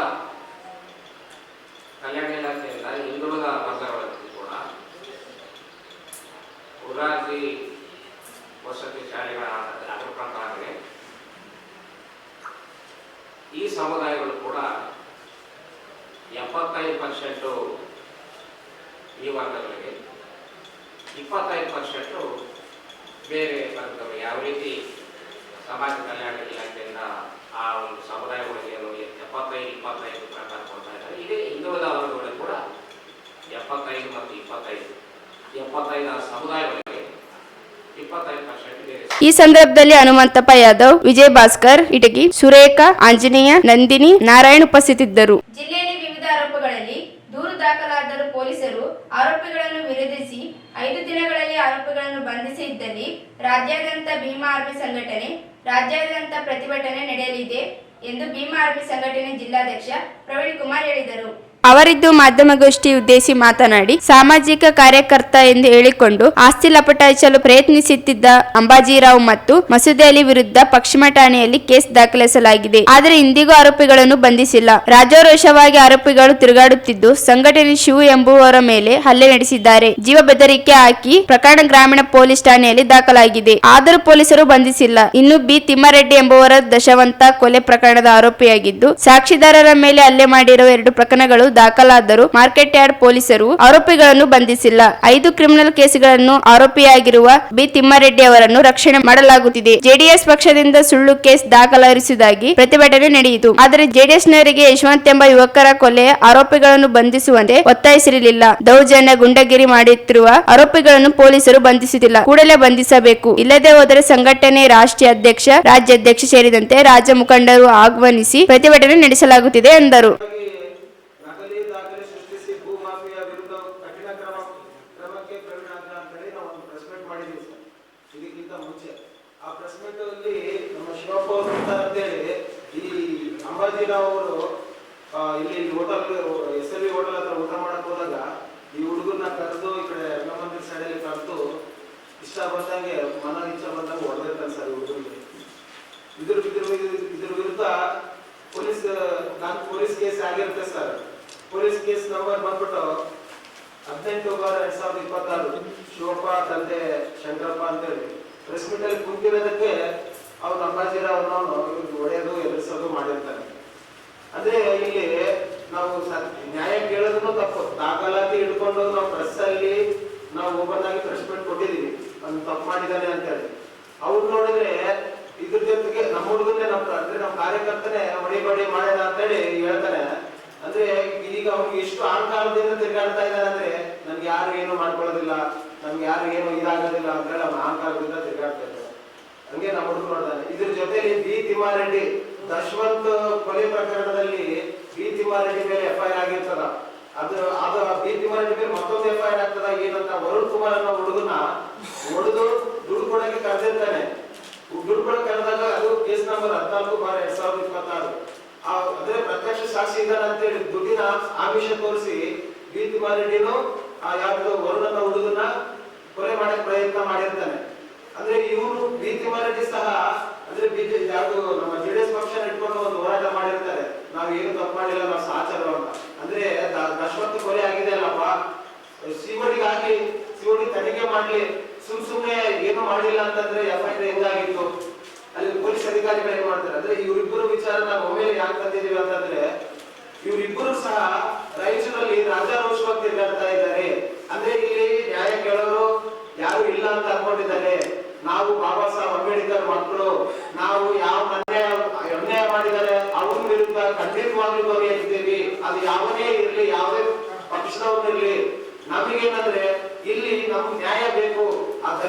ಕಲ್ಯಾಣ ಇಲಾಖೆಯಿಂದ ಹಿಂದುಳಿದ ವರ್ಗಗಳಲ್ಲಿ ಕೂಡ ಮೊರಾರ್ಜಿ ವಸತಿ ಶಾಲೆಗಳ ಅದರ ಪ್ರಕಾರವೇ ಈ ಸಮುದಾಯಗಳು ಕೂಡ 75% ಈ ವರ್ಗಗಳಿಗೆ, 25% ಬೇರೆ ವರ್ಗಗಳು. ಯಾವ ರೀತಿ ಸಮಾಜ ಕಲ್ಯಾಣ ಇಲಾಖೆಯಿಂದ ಆ ಒಂದು ಸಮುದಾಯಗಳಿಗೆ 75-25 ಪ್ರಕಾರ ಕೊಡ್ತಾ ಇದ್ದಾರೆ, ಇದೇ ಹಿಂದುಳಿದ ವರ್ಗಗಳಿಗೆ ಕೂಡ 75 ಮತ್ತು 25 ಸಮುದಾಯಗಳಿಗೆ 25% ಬೇರೆ. ಈ ಸಂದರ್ಭದಲ್ಲಿ ಹನುಮಂತಪ್ಪ ಯಾದವ್, ವಿಜಯ್ ಭಾಸ್ಕರ್ ಇಟಗಿ, ಸುರೇಖಾ, ಆಂಜನೇಯ, ನಂದಿನಿ, ನಾರಾಯಣ್ ಉಪಸ್ಥಿತಿದ್ದರು. ಜಿಲ್ಲೆಯಲ್ಲಿ ವಿವಿಧ ಆರೋಪಗಳಲ್ಲಿ ದೂರು ದಾಖಲಾದರೂ ಪೊಲೀಸರು ಆರೋಪಿಗಳನ್ನು ವಿರೋಧಿಸಿ 5 ದಿನಗಳಲ್ಲಿ ಆರೋಪಿಗಳನ್ನು ಬಂಧಿಸಿದ್ದಲ್ಲಿ ರಾಜ್ಯಾದ್ಯಂತ ಭೀಮಾ ಆರ್ಮಿ ಸಂಘಟನೆ ರಾಜ್ಯಾದ್ಯಂತ ಪ್ರತಿಭಟನೆ ನಡೆಯಲಿದೆ ಎಂದು ಭೀಮಾ ಆರ್ಮಿ ಸಂಘಟನೆ ಜಿಲ್ಲಾಧ್ಯಕ್ಷ ಪ್ರವೀಣ್ ಕುಮಾರ್ ಹೇಳಿದರು. ಅವರಿದ್ದು ಮಾಧ್ಯಮಗೋಷ್ಠಿ ಉದ್ದೇಶಿಸಿ ಮಾತನಾಡಿ, ಸಾಮಾಜಿಕ ಕಾರ್ಯಕರ್ತ ಎಂದು ಹೇಳಿಕೊಂಡು ಆಸ್ತಿ ಲಪಟಾಯಿಸಲು ಪ್ರಯತ್ನಿಸುತ್ತಿದ್ದ ಅಂಬಾಜಿರಾವ್ ಮತ್ತು ಮಸೂದೆ ಅಲಿ ವಿರುದ್ಧ ಪಶ್ಚಿಮ ಠಾಣೆಯಲ್ಲಿ ಕೇಸ್ ದಾಖಲಿಸಲಾಗಿದೆ. ಆದರೆ ಇಂದಿಗೂ ಆರೋಪಿಗಳನ್ನು ಬಂಧಿಸಿಲ್ಲ. ರಾಜಾರೋಷವಾಗಿ ಆರೋಪಿಗಳು ತಿರುಗಾಡುತ್ತಿದ್ದು ಸಂಘಟನೆ ಶಿವು ಎಂಬುವವರ ಮೇಲೆ ಹಲ್ಲೆ ನಡೆಸಿದ್ದಾರೆ. ಜೀವ ಬೆದರಿಕೆ ಹಾಕಿ ಪ್ರಕರಣ ಗ್ರಾಮೀಣ ಪೊಲೀಸ್ ಠಾಣೆಯಲ್ಲಿ ದಾಖಲಾಗಿದೆ. ಆದರೂ ಪೊಲೀಸರು ಬಂಧಿಸಿಲ್ಲ. ಇನ್ನು ಬಿ ತಿಮ್ಮಾರೆಡ್ಡಿ ಎಂಬುವರ ದಶವಂತ ಕೊಲೆ ಪ್ರಕರಣದ ಆರೋಪಿಯಾಗಿದ್ದು ಸಾಕ್ಷಿದಾರರ ಮೇಲೆ ಹಲ್ಲೆ ಮಾಡಿರುವ 2 ಪ್ರಕರಣಗಳು ದಾಖಲಾದರೂ ಮಾರ್ಕೆಟ್ ಯಾರ್ಡ್ ಪೊಲೀಸರು ಆರೋಪಿಗಳನ್ನು ಬಂಧಿಸಿಲ್ಲ. 5 ಕ್ರಿಮಿನಲ್ ಕೇಸುಗಳನ್ನು ಆರೋಪಿಯಾಗಿರುವ ಬಿ ತಿಮ್ಮಾರೆಡ್ಡಿ ಅವರನ್ನು ರಕ್ಷಣೆ ಮಾಡಲಾಗುತ್ತಿದೆ. ಜೆಡಿಎಸ್ ಪಕ್ಷದಿಂದ ಸುಳ್ಳು ಕೇಸ್ ದಾಖಲಿಸುವುದಾಗಿ ಪ್ರತಿಭಟನೆ ನಡೆಯಿತು. ಆದರೆ ಜೆಡಿಎಸ್ನವರಿಗೆ ಯಶವಂತ್ ಎಂಬ ಯುವಕರ ಕೊಲೆಯ ಆರೋಪಿಗಳನ್ನು ಬಂಧಿಸುವಂತೆ ಒತ್ತಾಯಿಸಿರಲಿಲ್ಲ. ದೌರ್ಜನ್ಯ ಗುಂಡಗಿರಿ ಮಾಡುತ್ತಿರುವ ಆರೋಪಿಗಳನ್ನು ಪೊಲೀಸರು ಬಂಧಿಸುತ್ತಿಲ್ಲ. ಕೂಡಲೇ ಬಂಧಿಸಬೇಕು. ಇಲ್ಲದೆ ಹೋದರೆ ಸಂಘಟನೆ ರಾಷ್ಟ್ರೀಯ ಅಧ್ಯಕ್ಷ, ರಾಜ್ಯಾಧ್ಯಕ್ಷ ಸೇರಿದಂತೆ ರಾಜ್ಯ ಮುಖಂಡರು ಆಹ್ವಾನಿಸಿ ಪ್ರತಿಭಟನೆ ನಡೆಸಲಾಗುತ್ತಿದೆ ಎಂದರು. ಅವರು ಇಲ್ಲಿ ಹೋಟೆಲ್ SLV ಹೋಟೆಲ್ ಹತ್ರ ಊಟ ಮಾಡಕ್ ಹೋದಾಗ ಈ ಹುಡುಗರನ್ನ ಕರೆದು ಈ ಕಡೆ ರಂಗಮಂದಿರ ಸೈಡಲ್ಲಿ ಕರೆದು ಇಷ್ಟ ಬಂದಂಗೆ ಇಚ್ಛೆ ಬಂದಂಗೆ ಹೊಡೆದಿರ್ತಾರೆ ಸರ್ ಹುಡುಗರಿಗೆ. ಇದ್ರ ವಿರುದ್ಧ ಪೊಲೀಸ್ ಕೇಸ್ ಆಗಿರುತ್ತೆ ಸರ್. ಪೊಲೀಸ್ ಕೇಸ್ ನಂಬರ್ ಬಂದ್ಬಿಟ್ಟು 18/2026 ಶಿವಪ್ಪ ತಂದೆ ಶಂಕರಪ್ಪ ಅಂತೇಳಿ ಪ್ರೆಸ್ ಮೀಟ್ ಅಲ್ಲಿ ಕುಂತಿರೋದಕ್ಕೆ ಅವ್ರು ಅಂಬಾಜಿರಾವ್ ಅವ್ರನ್ನ ಹೊಡೆಯೋದು ಎದುರಿಸೋದು ಮಾಡಿರ್ತಾರೆ. ಅಂದ್ರೆ ಇಲ್ಲಿ ನಾವು ನ್ಯಾಯ ಕೇಳೋದನ್ನು ತಪ್ಪು. ದಾಖಲಾತಿ ಹಿಡ್ಕೊಂಡು ನಾವು ಪ್ರೆಸ್ ಅಲ್ಲಿ ನಾವು ಓಪನ್ ಆಗಿ ಪ್ರೆಸ್ ಮೀಟ್ ಕೊಟ್ಟಿದೀವಿ, ಅವ್ನು ತಪ್ಪು ಮಾಡಿದ್ದಾನೆ ಅಂತ ಹೇಳಿ. ಅವ್ರು ನೋಡಿದ್ರೆ ಇದ್ರ ಜೊತೆಗೆ ನಮ್ಮ ಹುಡುಗನ್ನೇ ಅಂದ್ರೆ ನಮ್ಮ ಕಾರ್ಯಕರ್ತನೇ ಹೊಡಿಬಡಿ ಮಾಡ್ಯಾನ ಅಂತ ಹೇಳಿ ಹೇಳ್ತಾನೆ. ಅಂದ್ರೆ ಈಗ ಅವ್ನಿಗೆ ಎಷ್ಟು ಅಹಂಕಾರದಿಂದ ತಿರುಗಾಡ್ತಾ ಇದ್ದಾನೆ ಅಂದ್ರೆ ನನ್ಗೆ ಯಾರು ಏನು ಮಾಡ್ಕೊಳ್ಳೋದಿಲ್ಲ, ನಮ್ಗೆ ಯಾರು ಏನು ಇದಾಗೋದಿಲ್ಲ ಅಂತ ಹೇಳಿ ಅವ್ನ ಅಹಂಕಾರದಿಂದ ತಿರುಗಾಡ್ತಾ ಇದ್ದಾನೆ. ಹಂಗೆ ನಮ್ಮ ಹುಡುಗ ನೋಡ್ತಾನೆ. ಇದ್ರ ಜೊತೆಲಿ ಬಿ ತಿಮ್ಮಾರೆಡ್ಡಿ ದಶವಂತ್ ಕೊಲೆ ಪ್ರಕರಣದಲ್ಲಿ ಬಿ ತಿಮ್ಮಾರೆಡ್ಡಿ ಮೇಲೆ FIR ಆಗಿರ್ತದ. ಅದು ಬಿ.ಪಿ. ಮರಡಿ ಮೇಲೆ ಮತ್ತೊಂದು FIR ಆಗ್ತದ. ಏನಂತ ವರುಣ್ ಕುಮಾರ್ ಅನ್ನೋ ಹುಡುಗನ ಹೊಡೆದು ದುಡ್ಡು ಕೊಡಕ್ಕೆ ಕರೆದಿರ್ತಾನೆ. ದುಡ್ಡು ಕೊಡಕ್ಕೆ ಕರೆದಾಗ ಅದು ಕೇಸ್ ನಂಬರ್ 14/2026. ಅಂದ್ರೆ ಪ್ರತ್ಯಕ್ಷ ಸಾಕ್ಷಿ ಇದ್ದಾನೆ ಅಂತೇಳಿ ದುಡ್ಡಿನ ಆಮಿಷ ತೋರಿಸಿ ಬಿ.ಪಿ. ಮರಡಿನು ಯಾವ್ದು ವರುಣ್ ಅನ್ನೋ ಹುಡುಗನ ಕೊಲೆ ಮಾಡಕ್ಕೆ ಪ್ರಯತ್ನ ಮಾಡಿರ್ತಾನೆ. ಅಂದ್ರೆ ಇವರು ಬಿ.ಪಿ. ಮರಡಿ ಸಹ ಅಂದ್ರೆ ಯಾವ್ದು ನಮ್ಮ JDS ಪಕ್ಷ ಇಟ್ಕೊಂಡು ಒಂದು ಹೋರಾಟ ಮಾಡಿರ್ತಾರೆ. ನಾವು ಏನು ತಪ್ಪು ಮಾಡಿಲ್ಲ, ನಾವು ಸಹಚರ ಅಂತ. ಅಂದ್ರೆ ದಶವತ್ತು ಕೊಲೆ ಆಗಿದೆ ಅಲ್ಲಪ್ಪ, ಸಿಒಡಿ ತನಿಖೆ ಮಾಡ್ಲಿ, ಸುಮ್ನೆ ಏನು ಮಾಡಿಲ್ಲ ಅಂತಂದ್ರೆ FIR ಹೆಂಗಾಗಿತ್ತು? ಅಲ್ಲಿ ಪೊಲೀಸ್ ಅಧಿಕಾರಿಗಳು ಏನ್ ಮಾಡ್ತಾರೆ ಅಂದ್ರೆ ಇವರಿಬ್ಬರು ವಿಚಾರ ನಾವು ಒಮ್ಮೆಲೆ ಯಾಕೆ ತಂದಿದೀವಿ ಅಂತಂದ್ರೆ ಇವರಿಬ್ಬರು ಸಹ ರಾಯಚೂರಲ್ಲಿ ರಾಜಾರೋಷವಾಗಿ ತಿರುಗಾಡ್ತಾ ಇದ್ದಾರೆ. ಅಂದ್ರೆ ಇಲ್ಲಿ ನ್ಯಾಯ ಕೇಳೋರು ಯಾರು ಇಲ್ಲ ಅಂತ ಅನ್ಕೊಂಡಿದ್ದಾರೆ. ನಾವು ಬಾಬಾ ಸಾಹೇಬ್ ಅಂಬೇಡ್ಕರ್ ಮಕ್ಕಳು, ನಾವು ಯಾವ ಅನ್ಯಾಯ ಮಾಡಿದ್ದಾರೆ ಅವ್ರ ವಿರುದ್ಧ ಖಂಡಿತವಾಗ್ಲೂ ಧ್ವನಿಯಾಗಿದ್ದೀವಿ. ಅದು ಯಾವನೇ ಇರ್ಲಿ, ಯಾವುದೇ ಪಕ್ಷದವ್ರಿರ್ಲಿ, ನಮಗೇನಂದ್ರೆ ಇಲ್ಲಿ ನಮ್ ನ್ಯಾಯ ಬೇಕು.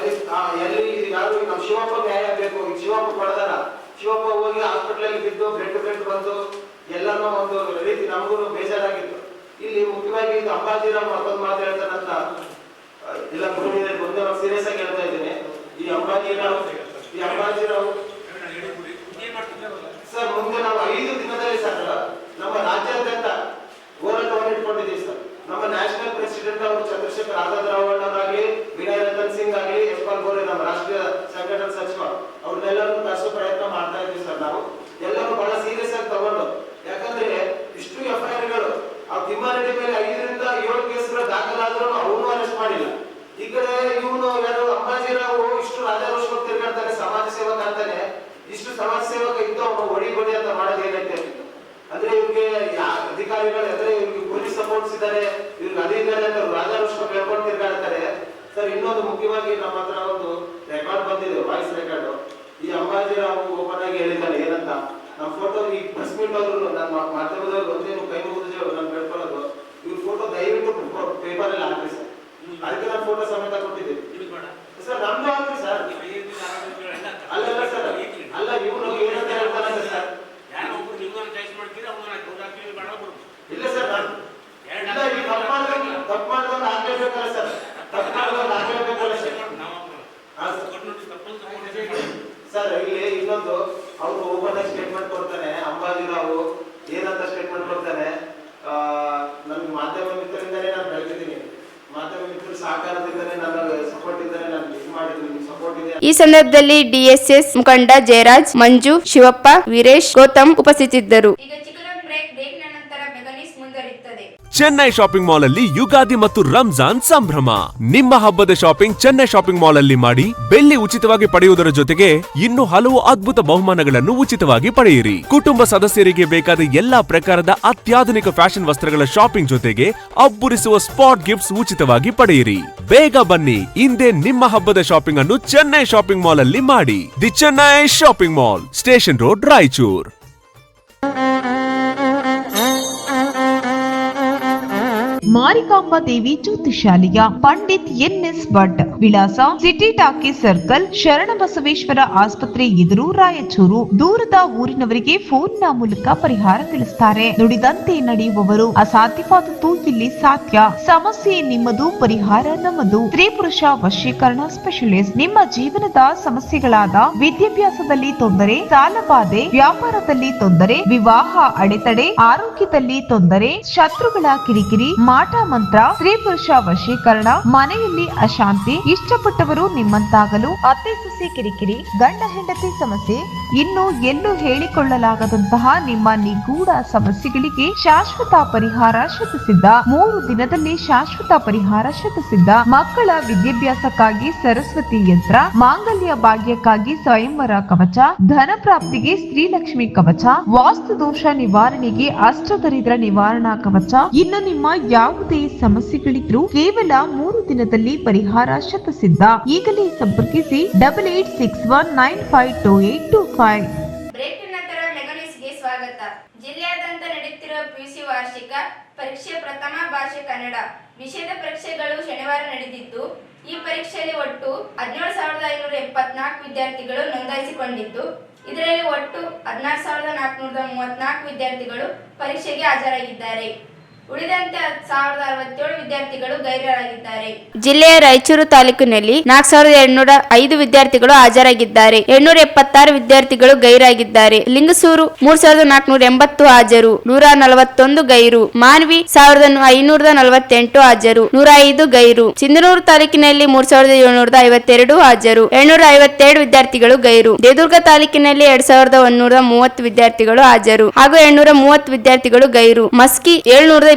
ಎಲ್ಲಿ ಯಾರು ನಮ್ ಶಿವಪ್ಪ ನ್ಯಾಯ ಬೇಕು. ಈಗ ಶಿವಪ್ಪ ಪಡೆದಾರ, ಶಿವಪ್ಪ ಹೋಗಿ ಹಾಸ್ಪಿಟಲ್ ಬಿದ್ದು ಬ್ಲಡ್ ಬಂದು ಎಲ್ಲಾನು ಒಂದು ರೀತಿ ನಮಗೂ ಬೇಜಾರಾಗಿತ್ತು. ಇಲ್ಲಿ ಮುಖ್ಯವಾಗಿ ಇದು ಅಂಬಾಜಿರಾವ್ ಮತ್ತೊಂದು ಮಾತು ಹೇಳ್ತಾರಂತ ಎಲ್ಲ ಮುಂದೆ ಸೀರಿಯಸ್ ಆಗಿ ಹೇಳ್ತಾ ಇದ್ದೀನಿ. ಈ ಅಂಬಾಜಿರಾವ್ ಸರ್ ಮುಂದೆ ನಾವು 5 ದಿನದಲ್ಲಿ ಸರ್ ನಮ್ಮ ರಾಜ್ಯಾದ್ಯಂತ ಹೋರಾಟವನ್ನು ಇಟ್ಕೊಂಡಿದ್ದೀವಿ ಸರ್. ನಮ್ಮ ನ್ಯಾಷನಲ್ ಪ್ರೆಸಿಡೆಂಟ್ ಅವರು ಚಂದ್ರಶೇಖರ್ ಆಜಾದ್ ರಾವ್ ಅವರಾಗಲಿ, ವಿನಯ್ ರಂಜನ್ ಸಿಂಗ್ ಆಗಲಿ, ಯಶ್ಪಾಲ್ ಗೋರೆ ನಮ್ಮ ರಾಷ್ಟ್ರೀಯ ಸಂಘಟನಾ ಸಚಿವ, ಅವ್ರನ್ನೆಲ್ಲರೂ ಕರೆಸೋ ಪ್ರಯತ್ನ ಮಾಡ್ತಾ ಇದ್ವಿ ಸರ್. ನಾವು ಎಲ್ಲರೂ ಬಹಳ ಸೀರಿಯಸ್ ಆಗಿ ತಗೊಂಡು, ಯಾಕಂದ್ರೆ ಇಷ್ಟು FIRಗಳು ಆ ತಿಮ್ಮಾರೆಡ್ಡಿ ಮೇಲೆ 5 ರಿಂದ 7 ಕೇಸ್ಗಳು ದಾಖಲಾದ್ರೂ ಅವನು ಅರೆಸ್ಟ್ ಮಾಡಿಲ್ಲ. ಈ ಕಡೆ ಇವನು ಯಾರು ಅಂಬಾಜಿರಾವ್ ಇಷ್ಟು ರಾಜಾರೋಷವಾಗಿ ತಿರುಗಾಡ್ತಾನೆ, ಸಮಾಜ ಸೇವಕ ಅಂತಾನೆ. ಇಷ್ಟು ಸಮಾಜ ಸೇವಕ ಇದ್ದು ಅವನು ಹೊಡಿ ಅಂತ ಮಾಡೋದು ಏನೈತೆ ಅಂದ್ರೆ ಇವ್ರಿಗೆ ಅಧಿಕಾರಿಗಳು ಅಂದ್ರೆ ಇವ್ರಿಗೆ ಪೊಲೀಸ್ ಸಪೋರ್ಟ್ಸ್ ಇದ್ದಾರೆ, ಇವ್ರಿಗೆ ಅದೇ ಇದ್ದಾರೆ ಅಂತ ರಾಜಾರೋಷವಾಗಿ ಹೇಳ್ಕೊಂಡು ತಿರುಗಾಡ್ತಾರೆ ಸರ್. ಇನ್ನೊಂದು ಮುಖ್ಯವಾಗಿ ನಮ್ಮ ಹತ್ರ ಒಂದು ರೆಕಾರ್ಡ್ ಬಂದಿದೆ, ವಾಯ್ಸ್ ರೆಕಾರ್ಡ್. ಈ ಅಂಬಾಜಿರಾವ್ ಓಪನ್ ಆಗಿ ಹೇಳಿದ್ದಾನೆ ಏನಂತ, ನಮ್ಮ ಫೋಟೋ ಈ ಪ್ರೆಸ್ ಮೀಟ್ ಅವರು ನನ್ನ ಮಾಧ್ಯಮದವ್ರು ಒಂದೇನು ಕೈ ಮುಗಿದು ನಾನು ಬೇಡ್ಕೊಳ್ಳೋದು, ಇವ್ರ ಫೋಟೋ ದಯವಿಟ್ಟು ಪೇಪರ್ ಅಲ್ಲಿ ಹಾಕಿ ಸರ್. ಅದಕ್ಕೆ ನಾನು ಫೋಟೋ ಸಮೇತ ಕೊಟ್ಟಿದ್ದೀನಿ ಸರ್. ನಮ್ದು ಹಾಕಿ ಸರ್. ಅಲ್ಲ ಸರ್, ಅಲ್ಲ ಇವ್ರು ಏನಂತ ಹೇಳ್ತಾನೆ ಸರ್. ಇಲ್ಲ ಸರ್, ತಪ್ಪು ಮಾಡಿದವ್ರು ಹಾಕ್ಲೇಬೇಕಲ್ಲ ಸರ್. ತಪ್ಪು ಮಾಡಿದವ್ರು ಹಾಕ್ಲೇಬೇಕಲ್ಲ ಸರ್. ಇಲ್ಲಿ ಇನ್ನೊಂದು ಅವ್ರು ಓಪನ್ ಆಗಿ ಸ್ಟೇಟ್ಮೆಂಟ್ ಕೊಡ್ತಾನೆ ಅಂಬಾಜಿರಾವ್. ಏನಂತ ಸ್ಟೇಟ್ಮೆಂಟ್ ಕೊಡ್ತಾನೆ, ನನ್ಗೆ ಮಾಧ್ಯಮ ಮಿತ್ರರಿಂದಲೇ ನಾನು ಬೆಳೆದಿದ್ದೀನಿ, ಮಾಧ್ಯಮ ಮಿತ್ರರ ಸಹಕಾರದಿಂದಲೇ ನನ್ನ ಸಪೋರ್ಟ್ ಇದ್ದಾರೆ, ನಾನು ಇದು ಮಾಡಿದ್ದೀನಿ, ಸಪೋರ್ಟ್ ಇದೆ. ಈ ಸಂದರ್ಭದಲ್ಲಿ DSS ಮುಖಂಡ ಜಯರಾಜ್, ಮಂಜು, ಶಿವಪ್ಪ, ವೀರೇಶ್, ಗೌತಮ್ ಉಪಸ್ಥಿತರಿದ್ದರು. ಈಗ ಚಿಕ್ಕದೊಂದು ಬ್ರೇಕ್ ನಂತರ ಮೆಗನೀಸ್ ಮುಂದುವರಿಯುತ್ತದೆ. ಚೆನ್ನೈ ಶಾಪಿಂಗ್ ಮಾಲ್ ಅಲ್ಲಿ ಯುಗಾದಿ ಮತ್ತು ರಂಜಾನ್ ಸಂಭ್ರಮ. ನಿಮ್ಮ ಹಬ್ಬದ ಶಾಪಿಂಗ್ ಚೆನ್ನೈ ಶಾಪಿಂಗ್ ಮಾಲ್ ಅಲ್ಲಿ ಮಾಡಿ ಬೆಳ್ಳಿ ಉಚಿತವಾಗಿ ಪಡೆಯುವುದರ ಜೊತೆಗೆ ಇನ್ನು ಹಲವು ಅದ್ಭುತ ಬಹುಮಾನಗಳನ್ನು ಉಚಿತವಾಗಿ ಪಡೆಯಿರಿ. ಕುಟುಂಬ ಸದಸ್ಯರಿಗೆ ಬೇಕಾದ ಎಲ್ಲಾ ಪ್ರಕಾರದ ಅತ್ಯಾಧುನಿಕ ಫ್ಯಾಷನ್ ವಸ್ತ್ರಗಳ ಶಾಪಿಂಗ್ ಜೊತೆಗೆ ಅಬ್ಬರಿಸುವ ಸ್ಪಾಟ್ ಗಿಫ್ಟ್ಸ್ ಉಚಿತವಾಗಿ ಪಡೆಯಿರಿ. ಬೇಗ ಬನ್ನಿ, ಇಂದೇ ನಿಮ್ಮ ಹಬ್ಬದ ಶಾಪಿಂಗ್ ಅನ್ನು ಚೆನ್ನೈ ಶಾಪಿಂಗ್ ಮಾಲ್ ಅಲ್ಲಿ ಮಾಡಿ. The Chennai shopping mall, station road, Raichur. Marikamba Devi ಜ್ಯೋತಿಷಾಲಯ, ಪಂಡಿತ್ NS ಭಟ್, ವಿಳಾಸ ಸಿಟಿ ಟಾಕೀಸ್ ಸರ್ಕಲ್, ಶರಣಬಸವೇಶ್ವರ ಆಸ್ಪತ್ರೆ ಎದುರು, ರಾಯಚೂರು. ದೂರದ ಊರಿನವರಿಗೆ ಫೋನ್ ನ ಮೂಲಕ ಪರಿಹಾರ ತಿಳಿಸುತ್ತಾರೆ. ನುಡಿದಂತೆ ನಡೆಯುವವರು, ಅಸಾಧ್ಯವಾದದ್ದು ಇಲ್ಲಿ ಸಾಧ್ಯ. ಸಮಸ್ಯೆ ನಿಮ್ಮದು, ಪರಿಹಾರ ನಮ್ಮದು. ಸ್ತ್ರೀ ಪುರುಷ ವಶೀಕರಣ ಸ್ಪೆಷಲಿಸ್ಟ್. ನಿಮ್ಮ ಜೀವನದ ಸಮಸ್ಯೆಗಳಾದ ವಿದ್ಯಾಭ್ಯಾಸದಲ್ಲಿ ತೊಂದರೆ, ಸಾಲಬಾಧೆ, ವ್ಯಾಪಾರದಲ್ಲಿ ತೊಂದರೆ, ವಿವಾಹ ಅಡೆತಡೆ, ಆರೋಗ್ಯದಲ್ಲಿ ತೊಂದರೆ, ಶತ್ರುಗಳ ಕಿರಿಕಿರಿ, ಮಾಟ ಮಂತ್ರ, ಸ್ತ್ರೀ ಪುರುಷ ವಶೀಕರಣ, ಮನೆಯಲ್ಲಿ ಅಶಾಂತಿ, ಇಷ್ಟಪಟ್ಟವರು ನಿಮ್ಮಂತಾಗಲು, ಅತ್ತೆ ಸೊಸೆ ಕಿರಿಕಿರಿ, ಗಂಡ ಹೆಂಡತಿ ಸಮಸ್ಯೆ, ಇನ್ನು ಎಲ್ಲೂ ಹೇಳಿಕೊಳ್ಳಲಾಗದಂತಹ ನಿಮ್ಮ ನಿಗೂಢ ಸಮಸ್ಯೆಗಳಿಗೆ ಶಾಶ್ವತ ಪರಿಹಾರ ಶತಸಿದ್ಧ. 3 ದಿನದಲ್ಲಿ ಶಾಶ್ವತ ಪರಿಹಾರ ಶತಸಿದ್ಧ. ಮಕ್ಕಳ ವಿದ್ಯಾಭ್ಯಾಸಕ್ಕಾಗಿ ಸರಸ್ವತಿ ಯಂತ್ರ, ಮಾಂಗಲ್ಯ ಭಾಗ್ಯಕ್ಕಾಗಿ ಸ್ವಯಂವರ ಕವಚ, ಧನ ಪ್ರಾಪ್ತಿಗೆ ಶ್ರೀಲಕ್ಷ್ಮಿ ಕವಚ, ವಾಸ್ತು ದೋಷ ನಿವಾರಣೆಗೆ ಅಷ್ಟದರಿದ್ರ ನಿವಾರಣಾ ಕವಚ. ಇನ್ನು ನಿಮ್ಮ ಯಾವುದೇ ಸಮಸ್ಯೆಗಳಿದ್ರೂ ಕೇವಲ 3 ದಿನದಲ್ಲಿ ಪರಿಹಾರ ಶತಸಿದ್ಧ. ಈಗಲೇ ಸಂಪರ್ಕಿಸಿ 8861952825. ಬ್ರೇಕ್ ನಂತರ ಮೆಗನೀಸ್ಗೆ ಸ್ವಾಗತ. ಜಿಲ್ಲೆಯಾದ್ಯಂತ ನಡೆಯುತ್ತಿರುವ PUC ವಾರ್ಷಿಕ ಪರೀಕ್ಷೆ ಪ್ರಥಮ ಭಾಷೆ ಕನ್ನಡ ವಿಷಯದ ಪರೀಕ್ಷೆಗಳು ಶನಿವಾರ ನಡೆದಿದ್ದು, ಈ ಪರೀಕ್ಷೆಯಲ್ಲಿ ಒಟ್ಟು 17,574 ವಿದ್ಯಾರ್ಥಿಗಳು ನೋಂದಾಯಿಸಿಕೊಂಡಿದ್ದು, ಇದರಲ್ಲಿ ಒಟ್ಟು 16,434 ವಿದ್ಯಾರ್ಥಿಗಳು ಪರೀಕ್ಷೆಗೆ ಹಾಜರಾಗಿದ್ದಾರೆ. ಉಳಿದಂತೆ 1067 ವಿದ್ಯಾರ್ಥಿಗಳು ಗೈರಾಗಿದ್ದಾರೆ. ಜಿಲ್ಲೆಯ ರಾಯಚೂರು ತಾಲೂಕಿನಲ್ಲಿ 4705 ವಿದ್ಯಾರ್ಥಿಗಳು ಹಾಜರಾಗಿದ್ದಾರೆ. 876 ವಿದ್ಯಾರ್ಥಿಗಳು ಗೈರಾಗಿದ್ದಾರೆ. ಲಿಂಗಸೂರು 3480 ಹಾಜರು, 141 ಗೈರು. ಮಾನ್ವಿ 1548 ಹಾಜರು, 105 ಗೈರು. ಸಿಂಧನೂರು ತಾಲೂಕಿನಲ್ಲಿ 3752 ಹಾಜರು, 857 ವಿದ್ಯಾರ್ಥಿಗಳು ಗೈರು. ದೇದುರ್ಗ ತಾಲೂಕಿನಲ್ಲಿ 2130 ವಿದ್ಯಾರ್ಥಿಗಳು ಹಾಜರು ಹಾಗೂ 830 ವಿದ್ಯಾರ್ಥಿಗಳು ಗೈರು. ಮಸ್ಕಿ 722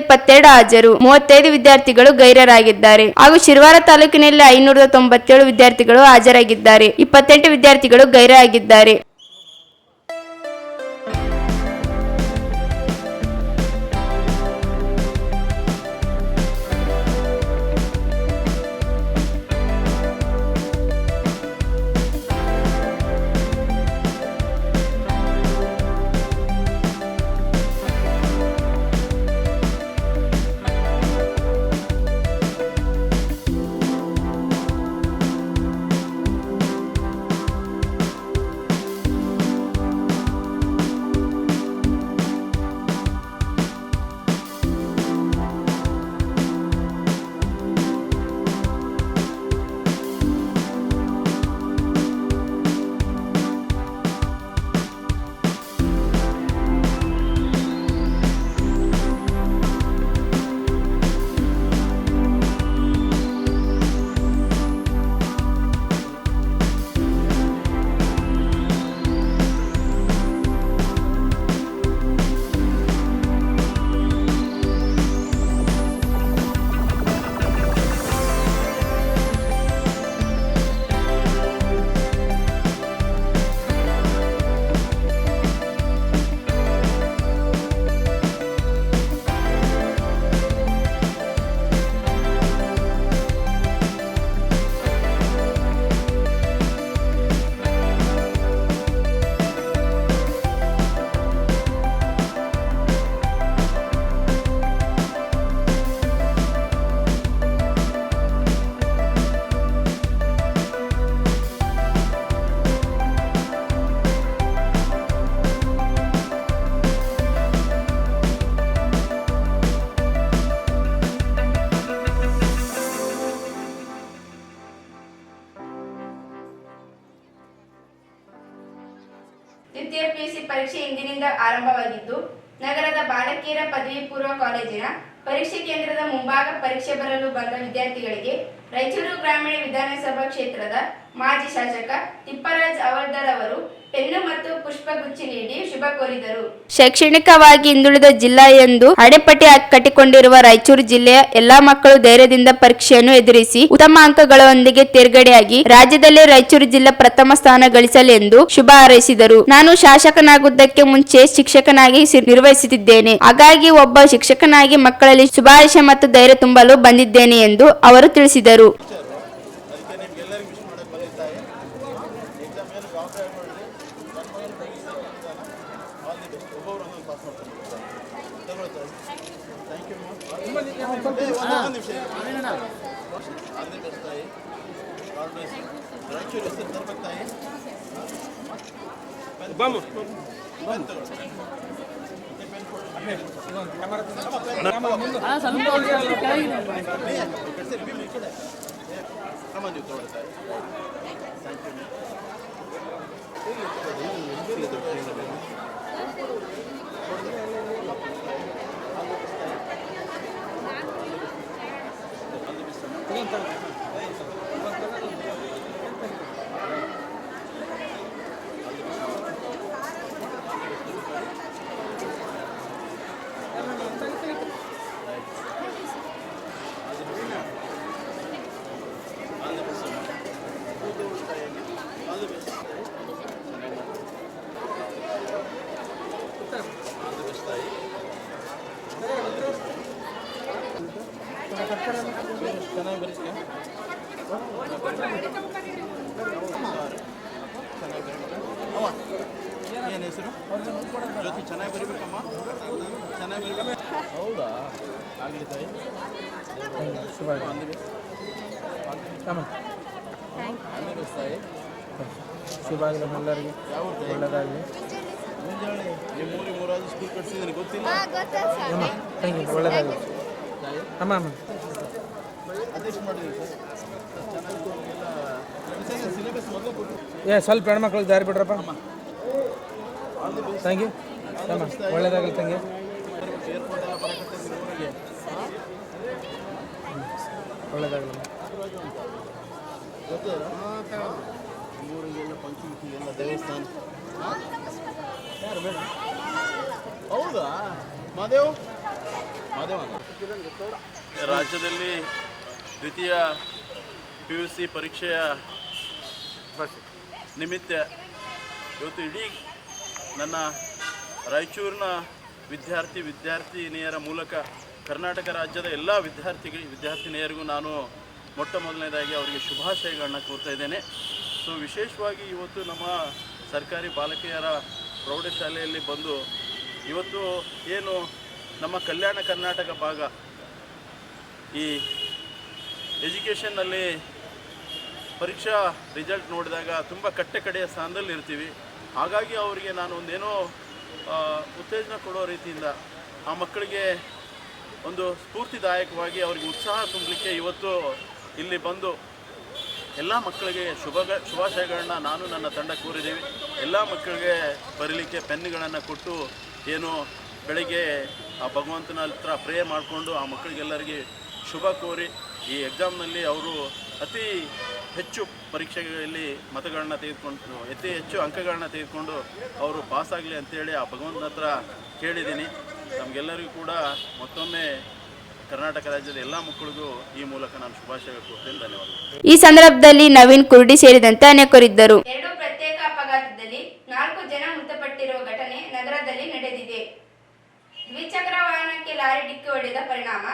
ಹಾಜರು, 35 ವಿದ್ಯಾರ್ಥಿಗಳು ಗೈರರಾಗಿದ್ದಾರೆ ಹಾಗೂ ಶಿರವಾರ ತಾಲೂಕಿನಲ್ಲಿ 597 ವಿದ್ಯಾರ್ಥಿಗಳು ಹಾಜರಾಗಿದ್ದಾರೆ, 28 ವಿದ್ಯಾರ್ಥಿಗಳು ಗೈರಾಗಿದ್ದಾರೆ. ದ್ವಿತೀಯ ಪಿಯುಸಿ ಪರೀಕ್ಷೆ ಇಂದಿನಿಂದ ಆರಂಭವಾಗಿದ್ದು, ನಗರದ ಬಾಲಕಿಯರ ಪದವಿ ಪೂರ್ವ ಕಾಲೇಜಿನ ಪರೀಕ್ಷೆ ಕೇಂದ್ರದ ಮುಂಭಾಗ ಪರೀಕ್ಷೆ ಬರಲು ಬಂದ ವಿದ್ಯಾರ್ಥಿಗಳಿಗೆ ರಾಯಚೂರು ಗ್ರಾಮೀಣ ವಿಧಾನಸಭಾ ಕ್ಷೇತ್ರದ ಮಾಜಿ ಶಾಸಕ ತಿಪ್ಪರಾಜ್ ಅವಲ್ದಾರ್ ಅವರು ಪೆನ್ನು ಮತ್ತು ಪುಷ್ಪಗುಚ್ಚಿ ನೀಡಿ ಶುಭ ಕೋರಿದರು. ಶೈಕ್ಷಣಿಕವಾಗಿ ಹಿಂದುಳಿದ ಜಿಲ್ಲಾ ಎಂದು ಅಡೆಪಟ್ಟಿ ಕಟ್ಟಿಕೊಂಡಿರುವ ರಾಯಚೂರು ಜಿಲ್ಲೆಯ ಎಲ್ಲಾ ಮಕ್ಕಳು ಧೈರ್ಯದಿಂದ ಪರೀಕ್ಷೆಯನ್ನು ಎದುರಿಸಿ ಉತ್ತಮ ಅಂಕಗಳೊಂದಿಗೆ ತೇರ್ಗಡೆಯಾಗಿ ರಾಜ್ಯದಲ್ಲೇ ರಾಯಚೂರು ಜಿಲ್ಲಾ ಪ್ರಥಮ ಸ್ಥಾನ ಗಳಿಸಲೆಂದು ಶುಭ ಹಾರೈಸಿದರು. ನಾನು ಶಾಸಕನಾಗುವುದಕ್ಕೆ ಮುಂಚೆ ಶಿಕ್ಷಕನಾಗಿ ನಿರ್ವಹಿಸುತ್ತಿದ್ದೇನೆ. ಹಾಗಾಗಿ ಒಬ್ಬ ಶಿಕ್ಷಕನಾಗಿ ಮಕ್ಕಳಲ್ಲಿ ಶುಭಾಶಯ ಮತ್ತು ಧೈರ್ಯ ತುಂಬಲು ಬಂದಿದ್ದೇನೆ ಎಂದು ಅವರು ತಿಳಿಸಿದರು. ಏನು ಹೆಸರು ಜ್ಯೋತಿ ಚೆನ್ನಾಗಿ ಬರೀಬೇಕಮ್ಮ ಚೆನ್ನಾಗಿ ಬರೀಬೇಕು ಹೌದಾ ಆಗಲಿ ತಾಯಿ ಶುಭ ತಾಯಿ ಶುಭ ಆಗಲಿ ಎಲ್ಲರಿಗೆ ಒಳ್ಳೆಯದಾಗಲಿ ನಿಮ್ಮ ಮೂರಾದ್ರು ಸ್ಕೂಲ್ ಕಟ್ಸಿದ್ದೀನಿ ಗೊತ್ತಿಲ್ಲ. ಥ್ಯಾಂಕ್ ಯು, ಒಳ್ಳೆಯದಾಗಲಿ ಅಮ್ಮ. ಅದೆಷ್ಟು ಮಾಡಿದ್ದೀವಿ ಸರ್? ಸಿಲೆಬಸ್ ಮೊದಲು ಕೊಟ್ಟು ಸ್ವಲ್ಪ ಹೆಣ್ಮಕ್ಳಿಗೆ ದಾರಿ ಬಿಡ್ರಪ್ಪ. ಥ್ಯಾಂಕ್ ಯು ಅಮ್ಮ, ಒಳ್ಳೆಯದಾಗಲಿ. Thank you. ಏರ್ಪೋರ್ಟ್ ಎಲ್ಲ ಬರಕತ್ತೆ ಊರಿಗೆ. ಒಳ್ಳೆಯದಾಗಲಿ. ಊರಿಗೆಲ್ಲ ಪಂಚಾಯಿತಿ ಎಲ್ಲ ದೇವಸ್ಥಾನ. ಯಾರು ಬೇಡ? ಹೌದಾ? ಮಾದೇವ್ ರಾಜ್ಯದಲ್ಲಿ ದ್ವಿತೀಯ PUC ಪರೀಕ್ಷೆಯ ನಿಮಿತ್ತ ಇವತ್ತು ಇಡೀ ನನ್ನ ರಾಯಚೂರಿನ ವಿದ್ಯಾರ್ಥಿನಿಯರ ಮೂಲಕ ಕರ್ನಾಟಕ ರಾಜ್ಯದ ಎಲ್ಲ ವಿದ್ಯಾರ್ಥಿನಿಯರಿಗೂ ನಾನು ಮೊಟ್ಟ ಮೊದಲನೇದಾಗಿ ಅವರಿಗೆ ಶುಭಾಶಯಗಳನ್ನ ಕೋರ್ತಾ ಇದ್ದೇನೆ. ಸೊ ವಿಶೇಷವಾಗಿ ಇವತ್ತು ನಮ್ಮ ಸರ್ಕಾರಿ ಬಾಲಕಿಯರ ಪ್ರೌಢಶಾಲೆಯಲ್ಲಿ ಬಂದು ಇವತ್ತು ಏನು ನಮ್ಮ ಕಲ್ಯಾಣ ಕರ್ನಾಟಕ ಭಾಗ ಈ ಎಜುಕೇಷನ್ನಲ್ಲಿ ಪರೀಕ್ಷಾ ರಿಸಲ್ಟ್ ನೋಡಿದಾಗ ತುಂಬ ಕಡೆಯ ಸ್ಥಾನದಲ್ಲಿ ಇರ್ತೀವಿ. ಹಾಗಾಗಿ ಅವರಿಗೆ ನಾನು ಒಂದೇನೋ ಉತ್ತೇಜನ ಕೊಡೋ ರೀತಿಯಿಂದ ಆ ಮಕ್ಕಳಿಗೆ ಒಂದು ಸ್ಫೂರ್ತಿದಾಯಕವಾಗಿ ಅವರಿಗೆ ಉತ್ಸಾಹ ತುಂಬಲಿಕ್ಕೆ ಇವತ್ತು ಇಲ್ಲಿ ಬಂದು ಎಲ್ಲ ಮಕ್ಕಳಿಗೆ ಶುಭಾಶಯಗಳನ್ನ ನಾನು ನನ್ನ ತಂಡ ಕೋರಿದ್ದೀವಿ. ಎಲ್ಲ ಮಕ್ಕಳಿಗೆ ಬರೀಲಿಕ್ಕೆ ಪೆನ್ನುಗಳನ್ನು ಕೊಟ್ಟು ಏನು ಬೆಳಗ್ಗೆ ಆ ಭಗವಂತನ ಹತ್ರ ಪ್ರೇ ಮಾಡಿಕೊಂಡು ಆ ಮಕ್ಕಳಿಗೆಲ್ಲರಿಗೆ ಶುಭ ಕೋರಿ ಈ ಎಕ್ಸಾಮ್ನಲ್ಲಿ ಅವರು ಅತಿ ಹೆಚ್ಚು ಪರೀಕ್ಷೆಗಳಲ್ಲಿ ಮತಗಳನ್ನ ತೆಗೆದುಕೊಂಡು ಅತಿ ಹೆಚ್ಚು ಅಂಕಗಳನ್ನ ತೆಗೆದುಕೊಂಡು ಅವರು ಪಾಸಾಗಲಿ ಅಂತೇಳಿ ಆ ಭಗವಂತನ ಹತ್ರ ಕೇಳಿದ್ದೀನಿ. ನಮಗೆಲ್ಲರಿಗೂ ಕೂಡ ಮತ್ತೊಮ್ಮೆ ಕರ್ನಾಟಕ ರಾಜ್ಯದ ಎಲ್ಲ ಮಕ್ಕಳಿಗೂ ಈ ಮೂಲಕ ನಾನು ಶುಭಾಶಯ ಕೋರ್ತೇನೆ. ಧನ್ಯವಾದಗಳು. ಈ ಸಂದರ್ಭದಲ್ಲಿ ನವೀನ್ ಕುರ್ಡಿ ಸೇರಿದಂತೆ ಅನೇಕರಿದ್ದರು. 2 ಪ್ರತ್ಯೇಕ ಅಪಘಾತದಲ್ಲಿ 4 ಜನ ಮೃತಪಟ್ಟಿರುವ ಘಟನೆ ನಗರದಲ್ಲಿ ನಡೆದಿದೆ. ದ್ವಿಚಕ್ರ ವಾಹನಕ್ಕೆ ಲಾರಿ ಡಿಕ್ಕಿ ಹೊಡೆದ ಪರಿಣಾಮ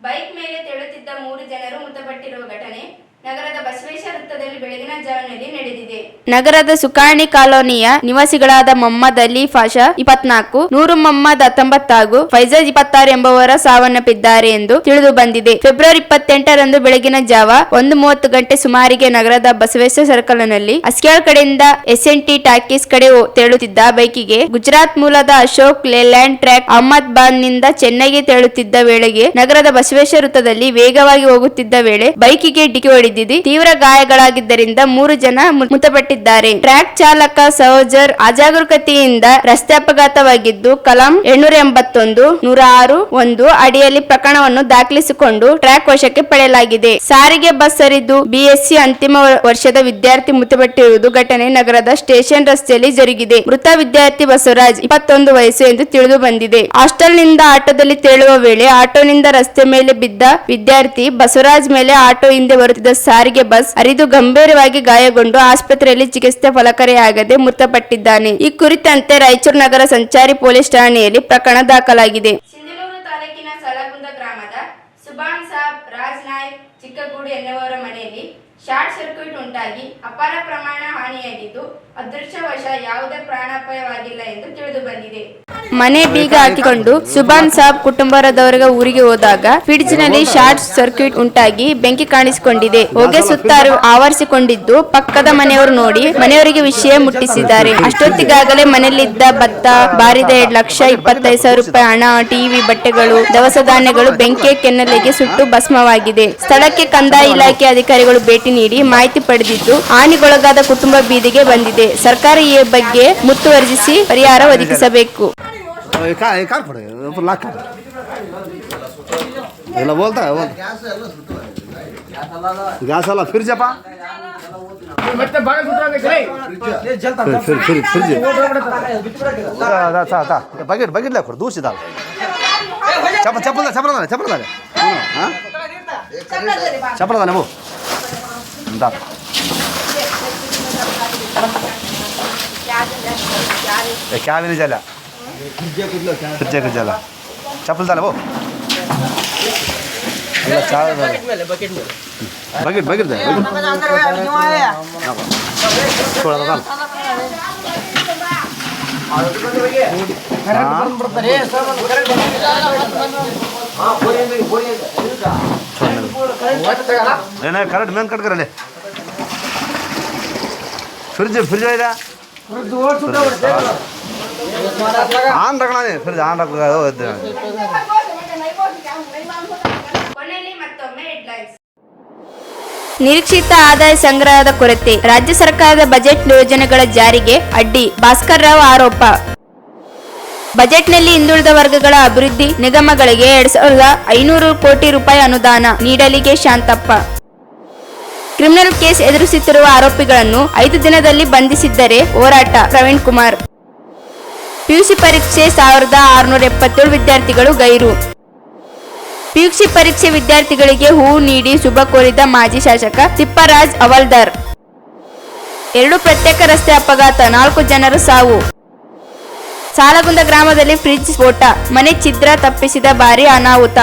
ಬೈಕ್ ಮೇಲೆ ತೆರಳುತ್ತಿದ್ದ 3 ಜನರು ಮೃತಪಟ್ಟಿರುವ ಘಟನೆ ನಗರದ ಬಸವೇಶ್ವರ ವೃತ್ತದಲ್ಲಿ ಬೆಳಗಿನ ಜಾವನಲ್ಲಿ ನಡೆದಿದೆ. ನಗರದ ಸುಕಾಣಿ ಕಾಲೋನಿಯ ನಿವಾಸಿಗಳಾದ ಮೊಹಮ್ಮದ್ ಅಲಿ ಫಾಷಾ 24, ನೂರು ಮೊಹಮ್ಮದ್ 19 ಹಾಗೂ ಫೈಜಾಜ್ 26 ಎಂಬುವರ ಸಾವನ್ನಪ್ಪಿದ್ದಾರೆ ಎಂದು ತಿಳಿದು ಬಂದಿದೆ. ಫೆಬ್ರವರಿ 28ರಂದು ಬೆಳಗಿನ ಜಾವ 1:30 ಗಂಟೆ ಸುಮಾರಿಗೆ ನಗರದ ಬಸವೇಶ್ವರ ಸರ್ಕಲ್ನಲ್ಲಿ ಅಸ್ಕ್ಯಾಳ್ ಕಡೆಯಿಂದ SNT ಟಾಕೀಸ್ ಕಡೆ ತೆರಳುತ್ತಿದ್ದ ಬೈಕಿಗೆ ಗುಜರಾತ್ ಮೂಲದ ಅಶೋಕ್ ಲೇಲ್ಯಾಂಡ್ ಟ್ರ್ಯಾಕ್ ಅಹಮದಾಬಾದ್ ನಿಂದ ಚೆನ್ನೈಗೆ ತೆರಳುತ್ತಿದ್ದ ವೇಳೆಗೆ ನಗರದ ಬಸವೇಶ್ವರ ವೃತ್ತದಲ್ಲಿ ವೇಗವಾಗಿ ಹೋಗುತ್ತಿದ್ದ ವೇಳೆ ಬೈಕಿಗೆ ಡಿಕ್ಕಿ ಹೊಡೆದಿದೆ. ತೀವ್ರ ಗಾಯಗಳಾಗಿದ್ದರಿಂದ 3 ಜನ ಮೃತಪಟ್ಟಿದ್ದಾರೆ. ಟ್ರ್ಯಾಕ್ ಚಾಲಕ ಸಹೋಜರ್ ಅಜಾಗರೂಕತೆಯಿಂದ ರಸ್ತೆ ಅಪಘಾತವಾಗಿದ್ದು ಕಲಂ 881, 106(1) ಅಡಿಯಲ್ಲಿ ಪ್ರಕರಣವನ್ನು ದಾಖಲಿಸಿಕೊಂಡು ಟ್ರ್ಯಾಕ್ ವಶಕ್ಕೆ ಪಡೆಯಲಾಗಿದೆ. ಸಾರಿಗೆ ಬಸ್ ಹರಿದು BSc ಅಂತಿಮ ವರ್ಷದ ವಿದ್ಯಾರ್ಥಿ ಮೃತಪಟ್ಟಿರುವುದು ಘಟನೆ ನಗರದ ಸ್ಟೇಷನ್ ರಸ್ತೆಯಲ್ಲಿ ಜರುಗಿದೆ. ಮೃತ ವಿದ್ಯಾರ್ಥಿ ಬಸವರಾಜ್ 21 ವಯಸ್ಸು ಎಂದು ತಿಳಿದು ಬಂದಿದೆ. ಹಾಸ್ಟೆಲ್ನಿಂದ ಆಟೋದಲ್ಲಿ ತೆರಳುವ ವೇಳೆ ಆಟೋನಿಂದ ರಸ್ತೆ ಮೇಲೆ ಬಿದ್ದ ವಿದ್ಯಾರ್ಥಿ ಬಸವರಾಜ್ ಮೇಲೆ ಆಟೋ ಹಿಂದೆ ಬರುತ್ತಿದ್ದ ಸಾರಿಗೆ ಬಸ್ ಹರಿದು ಗಂಭೀರವಾಗಿ ಗಾಯಗೊಂಡು ಆಸ್ಪತ್ರೆಯಲ್ಲಿ ಚಿಕಿತ್ಸೆ ಫಲಕಾರಿಯಾಗದೆ ಮೃತಪಟ್ಟಿದ್ದಾನೆ. ಈ ಕುರಿತಂತೆ ರಾಯಚೂರು ನಗರ ಸಂಚಾರಿ ಪೊಲೀಸ್ ಠಾಣೆಯಲ್ಲಿ ಪ್ರಕರಣ ದಾಖಲಾಗಿದೆ. ಸಿಂಧನೂರು ತಾಲೂಕಿನ ಸಲಗುಂದ ಗ್ರಾಮದ ಸುಭಾನ್ ಸಾಬ್, ರಾಜ್ ನಾಯ್ಕ್, ಚಿಕ್ಕಗೂಡು ಎನ್ನುವರ ಮನೆಯಲ್ಲಿ ಶಾರ್ಟ್ ಸರ್ಕ್ಯೂಟ್ ಉಂಟಾಗಿ ಅಪಾರ ಪ್ರಮಾಣ ಹಾನಿಯಾಗಿದ್ದು ಅದೃಷ್ಟವಶ ಯಾವುದೇ ಪ್ರಾಣಾಪಾಯವಾಗಿಲ್ಲ ಎಂದು ತಿಳಿದು ಬಂದಿದೆ. ಮನೆ ಬೀಗ ಹಾಕಿಕೊಂಡು ಸುಭಾನ್ ಸಾಬ್ ಕುಟುಂಬದವರ ಊರಿಗೆ ಹೋದಾಗ ಫ್ರಿಡ್ಜ್ ನಲ್ಲಿ ಶಾರ್ಟ್ ಸರ್ಕ್ಯೂಟ್ ಉಂಟಾಗಿ ಬೆಂಕಿ ಕಾಣಿಸಿಕೊಂಡಿದೆ. ಹೊಗೆ ಸುತ್ತ ಆವರಿಸಿಕೊಂಡಿದ್ದು ಪಕ್ಕದ ಮನೆಯವರು ನೋಡಿ ಮನೆಯವರಿಗೆ ವಿಷಯ ಮುಟ್ಟಿಸಿದ್ದಾರೆ. ಅಷ್ಟೊತ್ತಿಗಾಗಲೇ ಮನೆಯಲ್ಲಿದ್ದ ಭತ್ತ, ಬಾರಿದ 2,25,000 ರೂಪಾಯಿ ಹಣ, ಟಿವಿ, ಬಟ್ಟೆಗಳು, ದವಸ ಧಾನ್ಯಗಳು ಬೆಂಕಿಯ ಕೆನ್ನಲೆಗೆ ಸುಟ್ಟು ಭಸ್ಮವಾಗಿದೆ. ಸ್ಥಳಕ್ಕೆ ಕಂದಾಯ ಇಲಾಖೆ ಅಧಿಕಾರಿಗಳು ಭೇಟಿ ನೀಡಿ ಮಾಹಿತಿ ಪಡೆದಿದ್ದು ಹಾನಿಗೊಳಗಾದ ಕುಟುಂಬ ಬೀದಿಗೆ ಬಂದಿದೆ. ಸರ್ಕಾರ ಈ ಬಗ್ಗೆ ಮುತುವರ್ಜಿಸಿ ಪರಿಹಾರ ಒದಗಿಸಬೇಕು. ಗ್ಯಾಸ್ ಅಲ್ಲ ಫ್ರಿಜ್ ಅಪ್ಪ, ಬಕೆಟ್ ಬಕೆಟ್ ಹಾಕೊಡು ದೂಸಿದ ಚಪ್ಪಲ್ ಚಪ್ಪಲ್ ನೀವು क्या भी नहीं चला फ्रिज कुछ चला चप्पल डाले वो बकेट बकेट दे थोड़ा सा नहीं करेक्ट मेन कट कर ले फ्रिज फ्रिज है आन रखना नहीं फिर ध्यान रखो ಕೊನೆಯಲ್ಲಿ ಮತ್ತೊಮ್ಮೆ ಹೆಡ್ಲೈನ್ಸ್. ನಿರೀಕ್ಷಿತ ಆದಾಯ ಸಂಗ್ರಹದ ಕೊರತೆ, ರಾಜ್ಯ ಸರ್ಕಾರದ ಬಜೆಟ್ ಯೋಜನೆಗಳ ಜಾರಿಗೆ ಅಡ್ಡಿ, ಭಾಸ್ಕರ್ ರಾವ್ ಆರೋಪ. ಬಜೆಟ್ನಲ್ಲಿ ಹಿಂದುಳಿದ ವರ್ಗಗಳ ಅಭಿವೃದ್ಧಿ ನಿಗಮಗಳಿಗೆ 2500 ಕೋಟಿ ರೂಪಾಯಿ ಅನುದಾನ ನೀಡಲಿಗೆ ಶಾಂತಪ್ಪ. ಕ್ರಿಮಿನಲ್ ಕೇಸ್ ಎದುರಿಸುತ್ತಿರುವ ಆರೋಪಿಗಳನ್ನು 5 ದಿನದಲ್ಲಿ ಬಂಧಿಸಿದ್ದರೆ ಹೋರಾಟ, ಪ್ರವೀಣ್ ಕುಮಾರ್. ಪಿಯುಸಿ ಪರೀಕ್ಷೆ 1677 ವಿದ್ಯಾರ್ಥಿಗಳು ಗೈರು. ಪಿಯುಸಿ ಪರೀಕ್ಷೆ ವಿದ್ಯಾರ್ಥಿಗಳಿಗೆ ಹೂ ನೀಡಿ ಶುಭ ಕೋರಿದ ಮಾಜಿ ಶಾಸಕ ತಿಪ್ಪರಾಜ್ ಅವಲ್ದಾರ್. 2 ಪ್ರತ್ಯೇಕ ರಸ್ತೆ ಅಪಘಾತ, 4 ಜನರು ಸಾವು. ಸಾಲಗುಂದ ಗ್ರಾಮದಲ್ಲಿ ಫ್ರಿಡ್ಜ್ ಸ್ಫೋಟ, ಮನೆ ಛಿದ್ರ ತಪ್ಪಿಸಿದ ಭಾರೀ ಅನಾಹುತ.